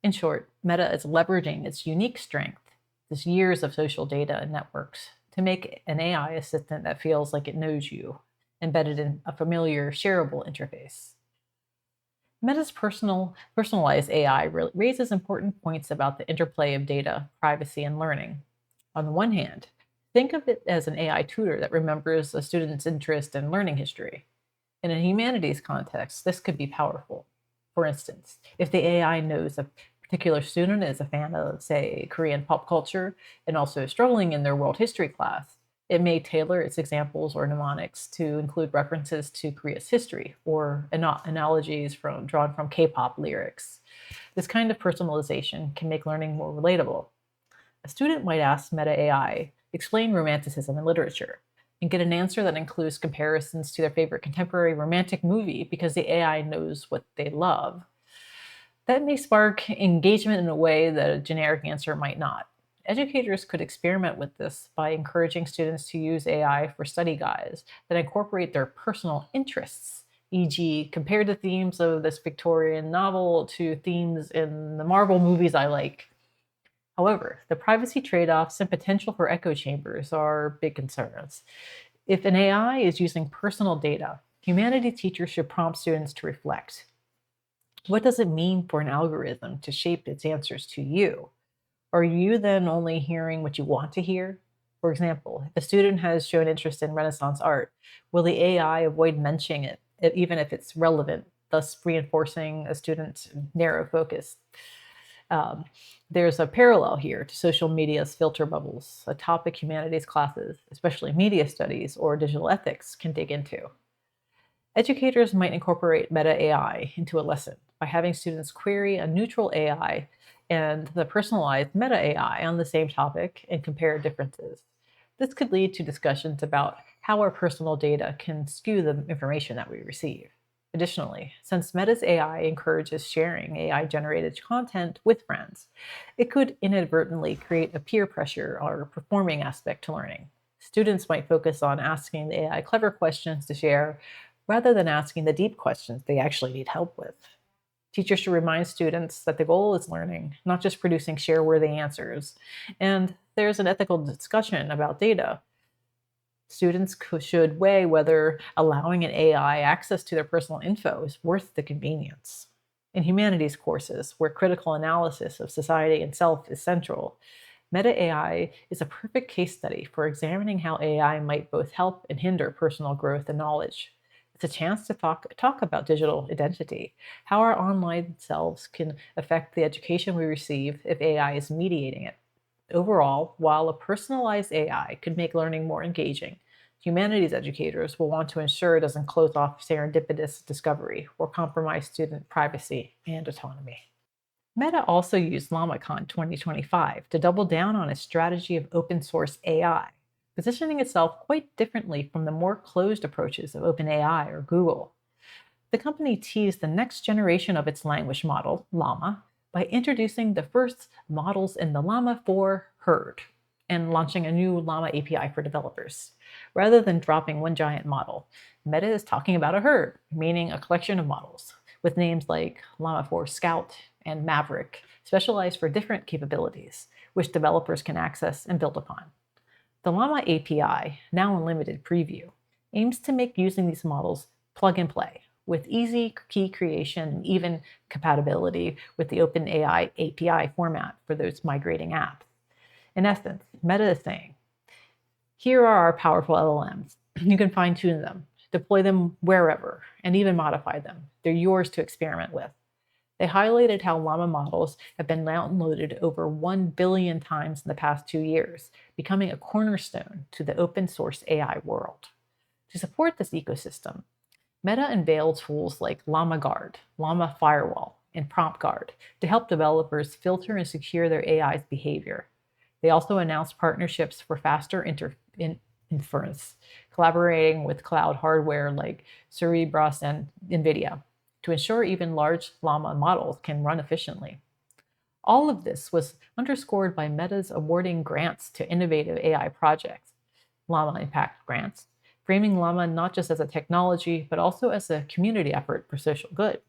In short, Meta is leveraging its unique strength, this years of social data and networks, to make an AI assistant that feels like it knows you, embedded in a familiar, shareable interface. Meta's personalized AI raises important points about the interplay of data, privacy, and learning. On the one hand, think of it as an AI tutor that remembers a student's interest and learning history. In a humanities context, this could be powerful. For instance, if the AI knows a particular student is a fan of, say, Korean pop culture and also struggling in their world history class, it may tailor its examples or mnemonics to include references to Korea's history or analogies drawn from K-pop lyrics. This kind of personalization can make learning more relatable. A student might ask Meta AI, explain romanticism in literature, and get an answer that includes comparisons to their favorite contemporary romantic movie because the AI knows what they love. That may spark engagement in a way that a generic answer might not. Educators could experiment with this by encouraging students to use AI for study guides that incorporate their personal interests, e.g., compare the themes of this Victorian novel to themes in the Marvel movies I like. However, the privacy trade offs and potential for echo chambers are big concerns. If an AI is using personal data, humanities teachers should prompt students to reflect. What does it mean for an algorithm to shape its answers to you? Are you then only hearing what you want to hear? For example, if a student has shown interest in Renaissance art, will the AI avoid mentioning it, even if it's relevant, thus reinforcing a student's narrow focus? Um, there's a parallel here to social media's filter bubbles, a topic humanities classes, especially media studies or digital ethics, can dig into. Educators might incorporate Meta AI into a lesson by having students query a neutral AI and the personalized Meta AI on the same topic and compare differences. This could lead to discussions about how our personal data can skew the information that we receive. Additionally, since Meta's AI encourages sharing AI generated content with friends, it could inadvertently create a peer pressure or performing aspect to learning. Students might focus on asking the AI clever questions to share rather than asking the deep questions they actually need help with. Teachers should remind students that the goal is learning, not just producing share-worthy answers. And there's an ethical discussion about data. Students should weigh whether allowing an AI access to their personal info is worth the convenience. In humanities courses, where critical analysis of society and self is central, Meta AI is a perfect case study for examining how AI might both help and hinder personal growth and knowledge. It's a chance to talk about digital identity, how our online selves can affect the education we receive if AI is mediating it. Overall, while a personalized AI could make learning more engaging, humanities educators will want to ensure it doesn't close off serendipitous discovery or compromise student privacy and autonomy. Meta also used LlamaCon 2025 to double down on its strategy of open source AI, positioning itself quite differently from the more closed approaches of OpenAI or Google. The company teased the next generation of its language model, Llama, by introducing the first models in the Llama 4 herd and launching a new Llama API for developers. Rather than dropping one giant model, Meta is talking about a herd, meaning a collection of models, with names like Llama 4 Scout and Maverick, specialized for different capabilities, which developers can access and build upon. The Llama API, now in limited preview, aims to make using these models plug and play, with easy key creation and even compatibility with the OpenAI API format for those migrating apps. In essence, Meta is saying, here are our powerful LLMs. You can fine tune them, deploy them wherever, and even modify them. They're yours to experiment with. They highlighted how Llama models have been downloaded over 1 billion times in the past 2 years, becoming a cornerstone to the open source AI world. To support this ecosystem, Meta unveiled tools like Llama Guard, Llama Firewall, and Prompt Guard to help developers filter and secure their AI's behavior. They also announced partnerships for faster inference, collaborating with cloud hardware like Cerebras and NVIDIA to ensure even large Llama models can run efficiently. All of this was underscored by Meta's awarding grants to innovative AI projects, Llama Impact Grants, framing Llama not just as a technology, but also as a community effort for social good.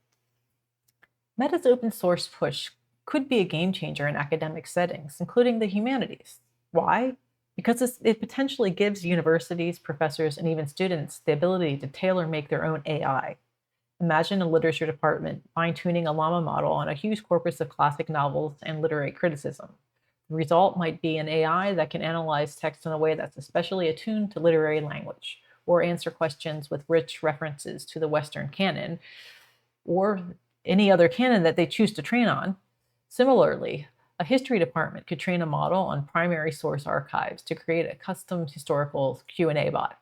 Meta's open source push could be a game changer in academic settings, including the humanities. Why? Because it potentially gives universities, professors, and even students the ability to tailor make their own AI. Imagine a literature department fine-tuning a Llama model on a huge corpus of classic novels and literary criticism. The result might be an AI that can analyze text in a way that's especially attuned to literary language, or answer questions with rich references to the Western canon, or any other canon that they choose to train on. Similarly, a history department could train a model on primary source archives to create a custom historical Q&A bot.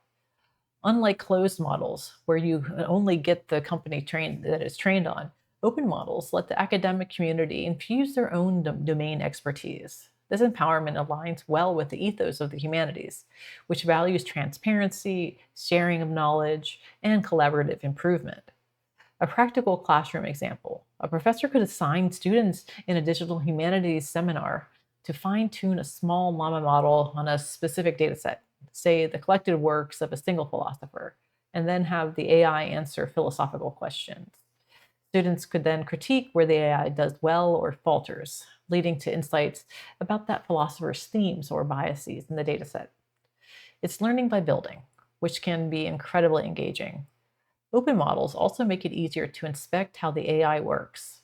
Unlike closed models, where you only get the company that it's trained on, open models let the academic community infuse their own domain expertise. This empowerment aligns well with the ethos of the humanities, which values transparency, sharing of knowledge, and collaborative improvement. A practical classroom example: a professor could assign students in a digital humanities seminar to fine tune a small Llama model on a specific dataset, say the collected works of a single philosopher, and then have the AI answer philosophical questions. Students could then critique where the AI does well or falters, leading to insights about that philosopher's themes or biases in the dataset. It's learning by building, which can be incredibly engaging. Open models also make it easier to inspect how the AI works.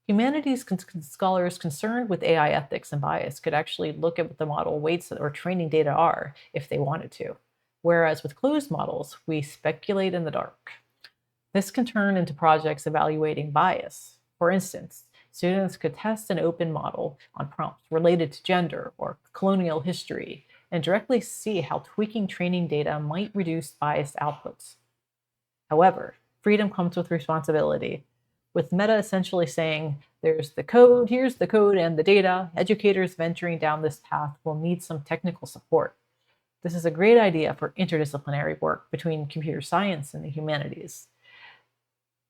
Humanities scholars concerned with AI ethics and bias could actually look at what the model weights or training data are if they wanted to, whereas with closed models, we speculate in the dark. This can turn into projects evaluating bias. For instance, students could test an open model on prompts related to gender or colonial history and directly see how tweaking training data might reduce biased outputs. However, freedom comes with responsibility. With Meta essentially saying, there's the code, here's the code and the data, educators venturing down this path will need some technical support. This is a great idea for interdisciplinary work between computer science and the humanities.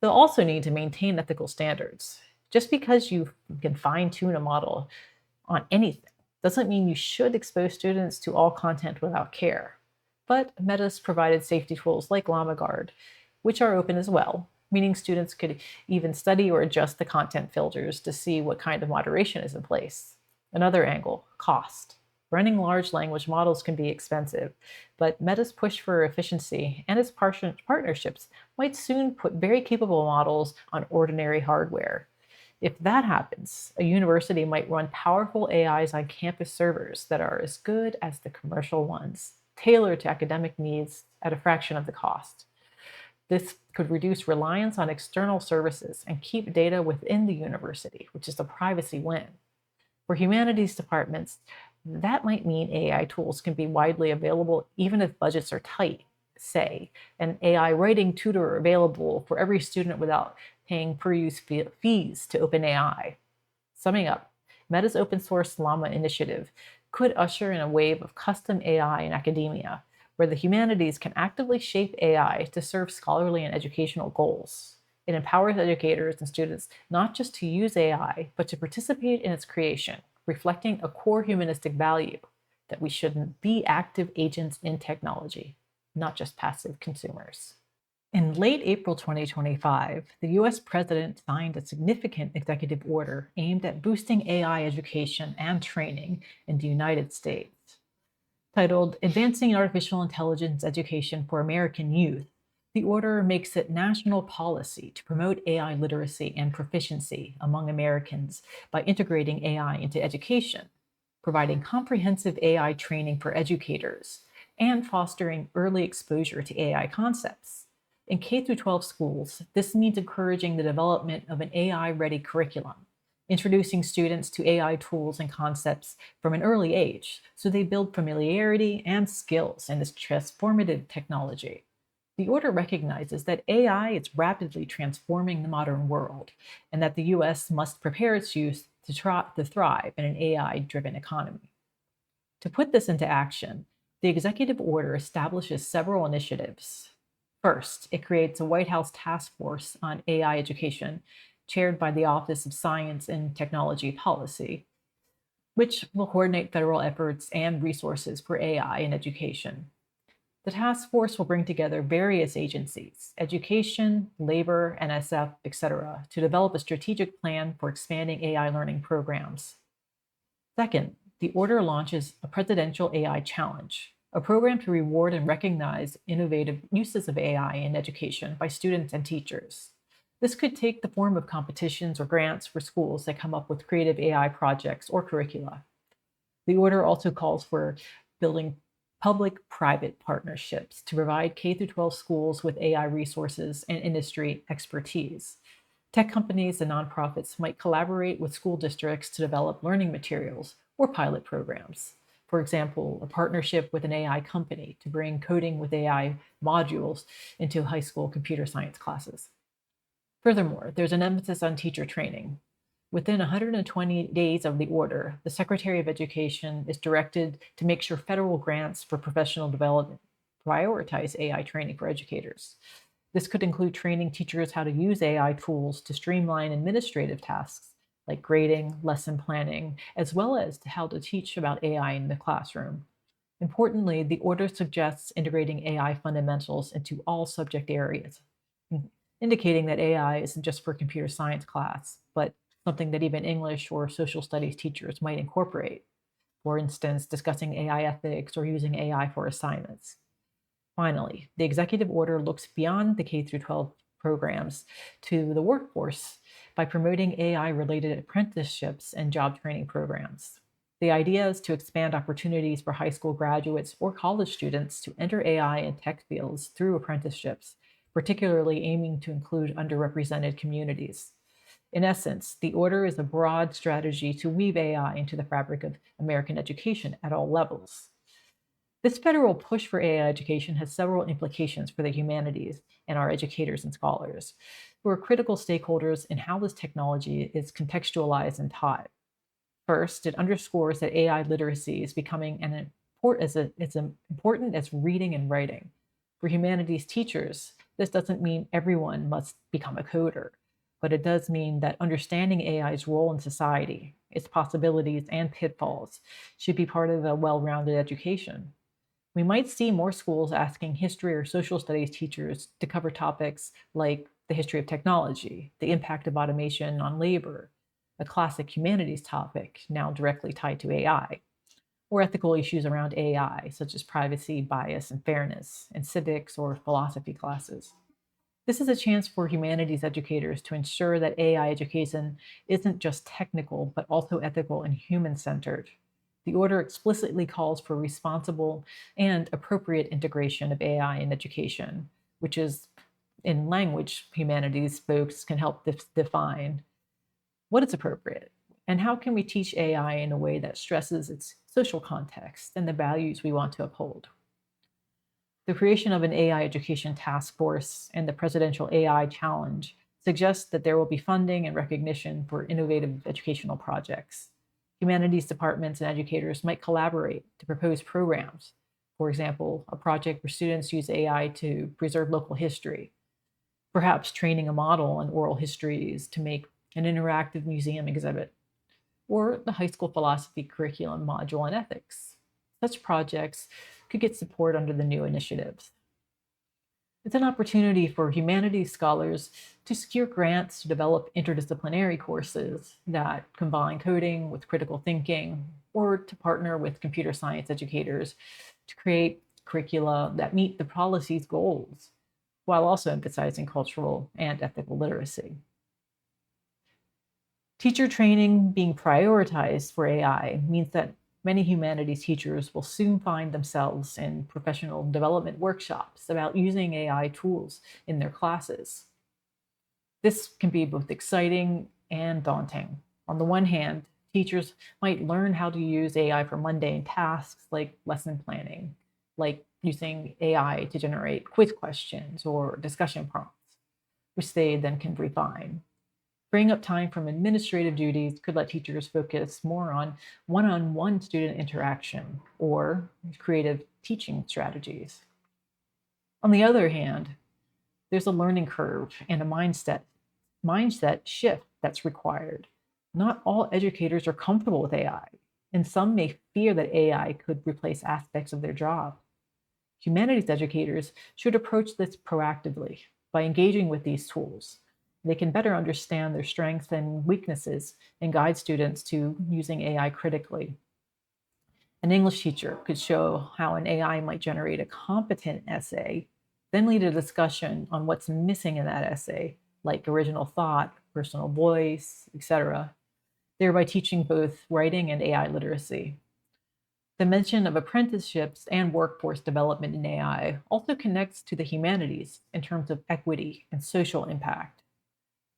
They'll also need to maintain ethical standards. Just because you can fine tune a model on anything doesn't mean you should expose students to all content without care. But Meta's provided safety tools like Llama Guard, which are open as well, meaning students could even study or adjust the content filters to see what kind of moderation is in place. Another angle: cost. Running large language models can be expensive, but Meta's push for efficiency and its partnerships might soon put very capable models on ordinary hardware. If that happens, a university might run powerful AIs on campus servers that are as good as the commercial ones, tailored to academic needs at a fraction of the cost. This could reduce reliance on external services and keep data within the university, which is a privacy win. For humanities departments, that might mean AI tools can be widely available even if budgets are tight. Say, an AI writing tutor available for every student without paying per-use fees to OpenAI. Summing up, Meta's open source Llama initiative could usher in a wave of custom AI in academia, where the humanities can actively shape AI to serve scholarly and educational goals. It empowers educators and students not just to use AI, but to participate in its creation, reflecting a core humanistic value that we should be active agents in technology, not just passive consumers. In late April 2025, the US president signed a significant executive order aimed at boosting AI education and training in the United States. Titled Advancing Artificial Intelligence Education for American Youth, the order makes it national policy to promote AI literacy and proficiency among Americans by integrating AI into education, providing comprehensive AI training for educators, and fostering early exposure to AI concepts. In K-12 schools, this means encouraging the development of an AI-ready curriculum, introducing students to AI tools and concepts from an early age so they build familiarity and skills in this transformative technology. The order recognizes that AI is rapidly transforming the modern world and that the US must prepare its youth to thrive in an AI-driven economy. To put this into action, the executive order establishes several initiatives. First, it creates a White House task force on AI education, chaired by the Office of Science and Technology Policy, which will coordinate federal efforts and resources for AI in education. The task force will bring together various agencies, education, labor, NSF, etc., to develop a strategic plan for expanding AI learning programs. Second, the order launches a presidential AI challenge, a program to reward and recognize innovative uses of AI in education by students and teachers. This could take the form of competitions or grants for schools that come up with creative AI projects or curricula. The order also calls for building public-private partnerships to provide K-12 schools with AI resources and industry expertise. Tech companies and nonprofits might collaborate with school districts to develop learning materials or pilot programs. For example, a partnership with an AI company to bring coding with AI modules into high school computer science classes. Furthermore, there's an emphasis on teacher training. Within 120 days of the order, the Secretary of Education is directed to make sure federal grants for professional development prioritize AI training for educators. This could include training teachers how to use AI tools to streamline administrative tasks like grading, lesson planning, as well as how to teach about AI in the classroom. Importantly, the order suggests integrating AI fundamentals into all subject areas, indicating that AI isn't just for computer science class, but something that even English or social studies teachers might incorporate. For instance, discussing AI ethics or using AI for assignments. Finally, the executive order looks beyond the K through 12 programs to the workforce by promoting AI-related apprenticeships and job training programs. The idea is to expand opportunities for high school graduates or college students to enter AI and tech fields through apprenticeships, particularly aiming to include underrepresented communities. In essence, the order is a broad strategy to weave AI into the fabric of American education at all levels. This federal push for AI education has several implications for the humanities and our educators and scholars, who are critical stakeholders in how this technology is contextualized and taught. First, it underscores that AI literacy is becoming as important as reading and writing. For humanities teachers, this doesn't mean everyone must become a coder, but it does mean that understanding AI's role in society, its possibilities and pitfalls, should be part of a well-rounded education. We might see more schools asking history or social studies teachers to cover topics like the history of technology, the impact of automation on labor, a classic humanities topic now directly tied to AI, or ethical issues around AI, such as privacy, bias, and fairness, in civics or philosophy classes. This is a chance for humanities educators to ensure that AI education isn't just technical, but also ethical and human-centered. The order explicitly calls for responsible and appropriate integration of AI in education, which is in language humanities folks can help define what is appropriate and how can we teach AI in a way that stresses its social context and the values we want to uphold. The creation of an AI education task force and the Presidential AI Challenge suggests that there will be funding and recognition for innovative educational projects. Humanities departments and educators might collaborate to propose programs. For example, a project where students use AI to preserve local history, perhaps training a model on oral histories to make an interactive museum exhibit, or the high school philosophy curriculum module on ethics. Such projects could get support under the new initiatives. It's an opportunity for humanities scholars to secure grants to develop interdisciplinary courses that combine coding with critical thinking, or to partner with computer science educators to create curricula that meet the policy's goals, while also emphasizing cultural and ethical literacy. Teacher training being prioritized for AI means that many humanities teachers will soon find themselves in professional development workshops about using AI tools in their classes. This can be both exciting and daunting. On the one hand, teachers might learn how to use AI for mundane tasks like lesson planning, like using AI to generate quiz questions or discussion prompts, which they then can refine. Freeing up time from administrative duties could let teachers focus more on one-on-one student interaction or creative teaching strategies. On the other hand, there's a learning curve and a mindset shift that's required. Not all educators are comfortable with AI, and some may fear that AI could replace aspects of their job. Humanities educators should approach this proactively by engaging with these tools. They can better understand their strengths and weaknesses and guide students to using AI critically. An English teacher could show how an AI might generate a competent essay, then lead a discussion on what's missing in that essay, like original thought, personal voice, etc., thereby teaching both writing and AI literacy. The mention of apprenticeships and workforce development in AI also connects to the humanities in terms of equity and social impact.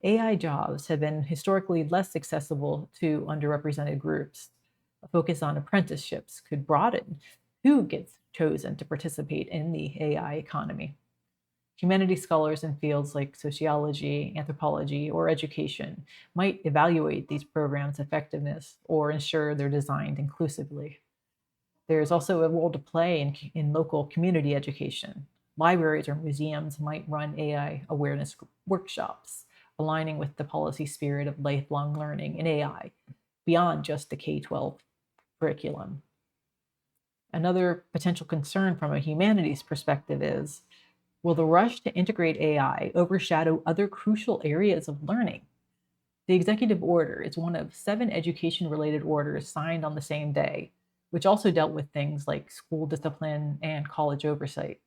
AI jobs have been historically less accessible to underrepresented groups. A focus on apprenticeships could broaden who gets chosen to participate in the AI economy. Humanities scholars in fields like sociology, anthropology, or education might evaluate these programs' effectiveness or ensure they're designed inclusively. There's also a role to play in local community education. Libraries or museums might run AI awareness workshops, aligning with the policy spirit of lifelong learning in AI beyond just the K-12 curriculum. Another potential concern from a humanities perspective is, will the rush to integrate AI overshadow other crucial areas of learning? The executive order is one of 7 education-related orders signed on the same day, which also dealt with things like school discipline and college oversight.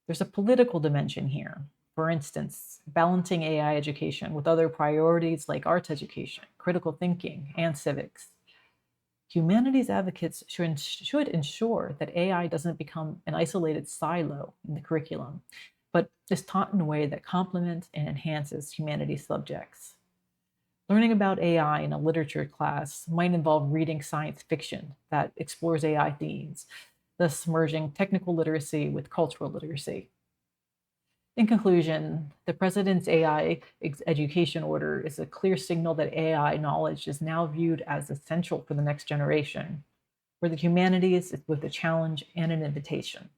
There's a political dimension here. For instance, balancing AI education with other priorities like arts education, critical thinking, and civics. Humanities advocates should ensure that AI doesn't become an isolated silo in the curriculum, but is taught in a way that complements and enhances humanities subjects. Learning about AI in a literature class might involve reading science fiction that explores AI themes, thus merging technical literacy with cultural literacy. In conclusion, the President's AI education order is a clear signal that AI knowledge is now viewed as essential for the next generation, where the humanities is both a challenge and an invitation.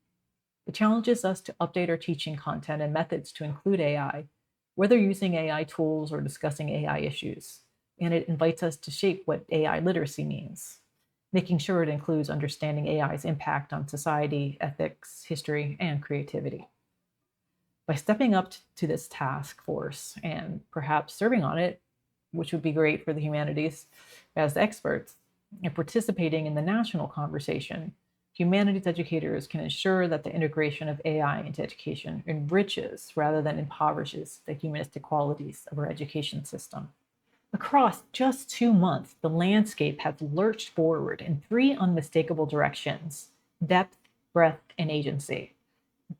It challenges us to update our teaching content and methods to include AI, whether using AI tools or discussing AI issues. And it invites us to shape what AI literacy means, making sure it includes understanding AI's impact on society, ethics, history, and creativity. By stepping up to this task force and perhaps serving on it, which would be great for the humanities as experts, and participating in the national conversation, humanities educators can ensure that the integration of AI into education enriches rather than impoverishes the humanistic qualities of our education system. Across just 2 months, the landscape has lurched forward in 3 unmistakable directions: depth, breadth, and agency.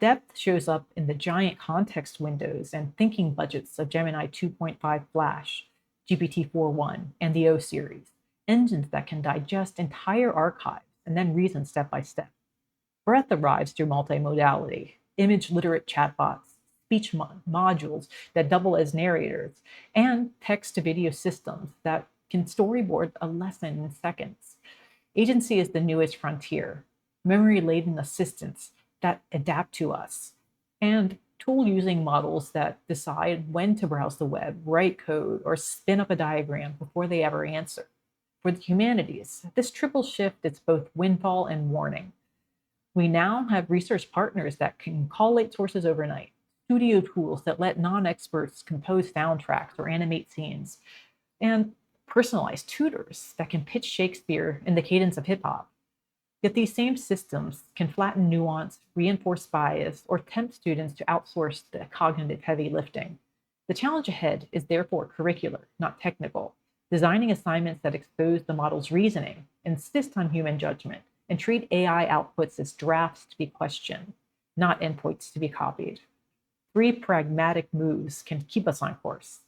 Depth shows up in the giant context windows and thinking budgets of Gemini 2.5 Flash, GPT-4.1, and the O series, engines that can digest entire archives and then reason step by step. Breadth arrives through multimodality, image-literate chatbots, speech modules that double as narrators, and text-to-video systems that can storyboard a lesson in seconds. Agency is the newest frontier, memory-laden assistants that adapt to us, and tool-using models that decide when to browse the web, write code, or spin up a diagram before they ever answer. For the humanities, this triple shift is both windfall and warning. We now have research partners that can collate sources overnight, studio tools that let non-experts compose soundtracks or animate scenes, and personalized tutors that can pitch Shakespeare in the cadence of hip-hop. Yet these same systems can flatten nuance, reinforce bias, or tempt students to outsource the cognitive heavy lifting. The challenge ahead is therefore curricular, not technical, designing assignments that expose the model's reasoning, insist on human judgment, and treat AI outputs as drafts to be questioned, not endpoints to be copied. 3 pragmatic moves can keep us on course.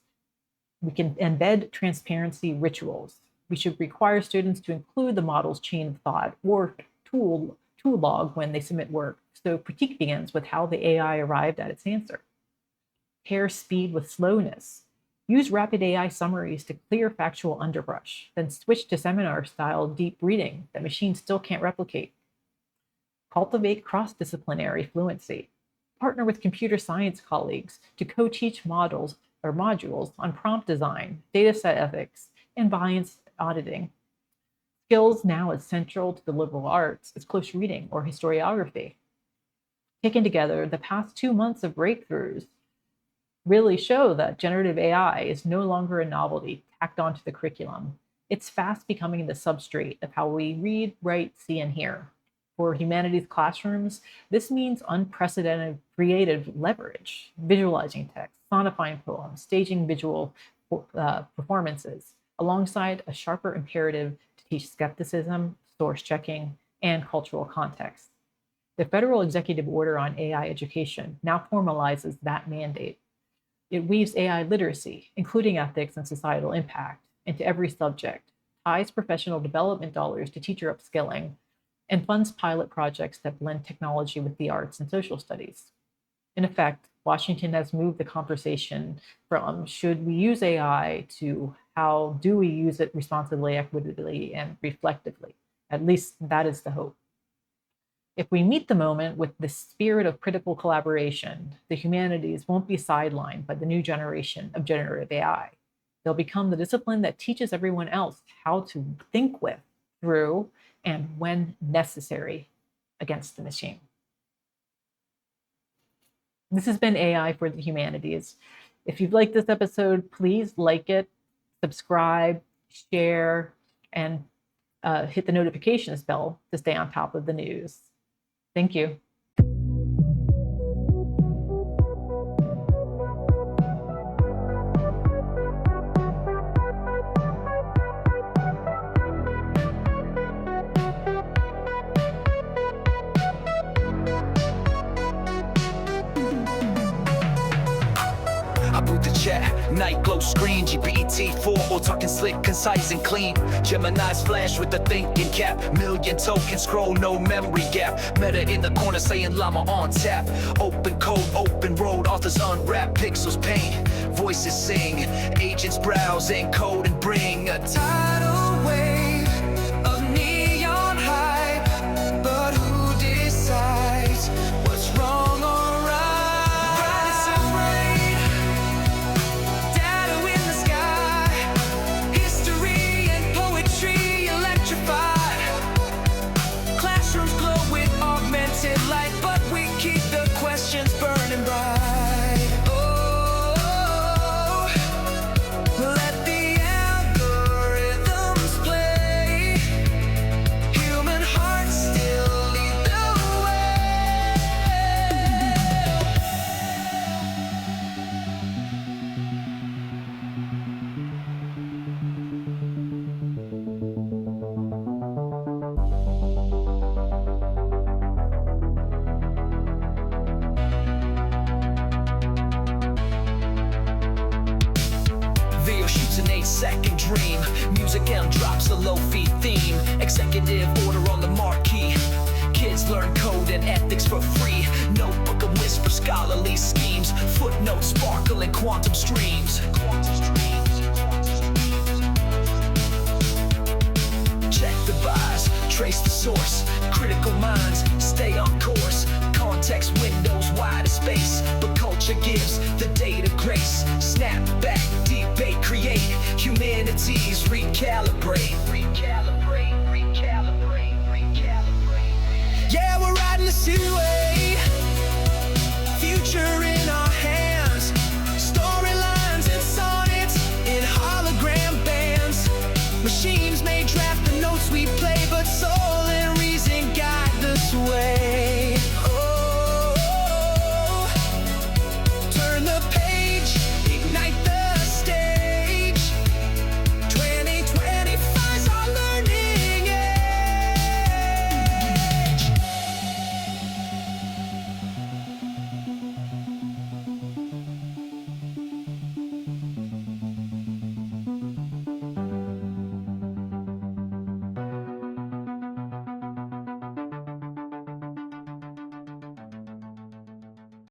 We can embed transparency rituals. We should require students to include the model's chain of thought or tool log when they submit work, so critique begins with how the AI arrived at its answer. Pair speed with slowness. Use rapid AI summaries to clear factual underbrush, then switch to seminar-style deep reading that machines still can't replicate. Cultivate cross-disciplinary fluency. Partner with computer science colleagues to co-teach models or modules on prompt design, dataset ethics, and bias auditing. Skills now as central to the liberal arts as close reading or historiography. Taken together, the past 2 months of breakthroughs really show that generative AI is no longer a novelty tacked onto the curriculum. It's fast becoming the substrate of how we read, write, see, and hear. For humanities classrooms, this means unprecedented creative leverage, visualizing text, sonifying poems, staging visual performances, alongside a sharper imperative to teach skepticism, source checking, and cultural context. The federal executive order on AI education now formalizes that mandate. It weaves AI literacy, including ethics and societal impact, into every subject, ties professional development dollars to teacher upskilling, and funds pilot projects that blend technology with the arts and social studies. In effect, Washington has moved the conversation from should we use AI to how do we use it responsibly, equitably, and reflectively. At least that is the hope. If we meet the moment with the spirit of critical collaboration, the humanities won't be sidelined by the new generation of generative AI. They'll become the discipline that teaches everyone else how to think with, through, and when necessary, against the machine. This has been AI for the Humanities. If you've liked this episode, please like it, subscribe, share, and hit the notifications bell to stay on top of the news. Thank you. I boot the chat, night glow screen, GPT-4, all talking slick, concise and clean. Gemini's flash with the thinking cap, million token scroll, no memory gap. Meta in the corner saying Llama on tap. Open code, open road, authors unwrap, pixels paint, voices sing, agents browse, encode and bring a tidal wave of neon hype. But who decides what's wrong or right? Light, but we keep the questions burning bright. Oh, let the algorithms play. Human hearts still lead the shoots an 8-second dream. MusicLM drops a low-fi theme. Executive order on the marquee. Kids learn code and ethics for free. NotebookLM whisper scholarly schemes. Footnotes sparkle in quantum streams. Check the bias, trace the source. Critical minds stay on course. Context windows wide as space, but culture gives the data grace. Snap back, debate, create. Humanities recalibrate. Yeah, we're riding the silhouette.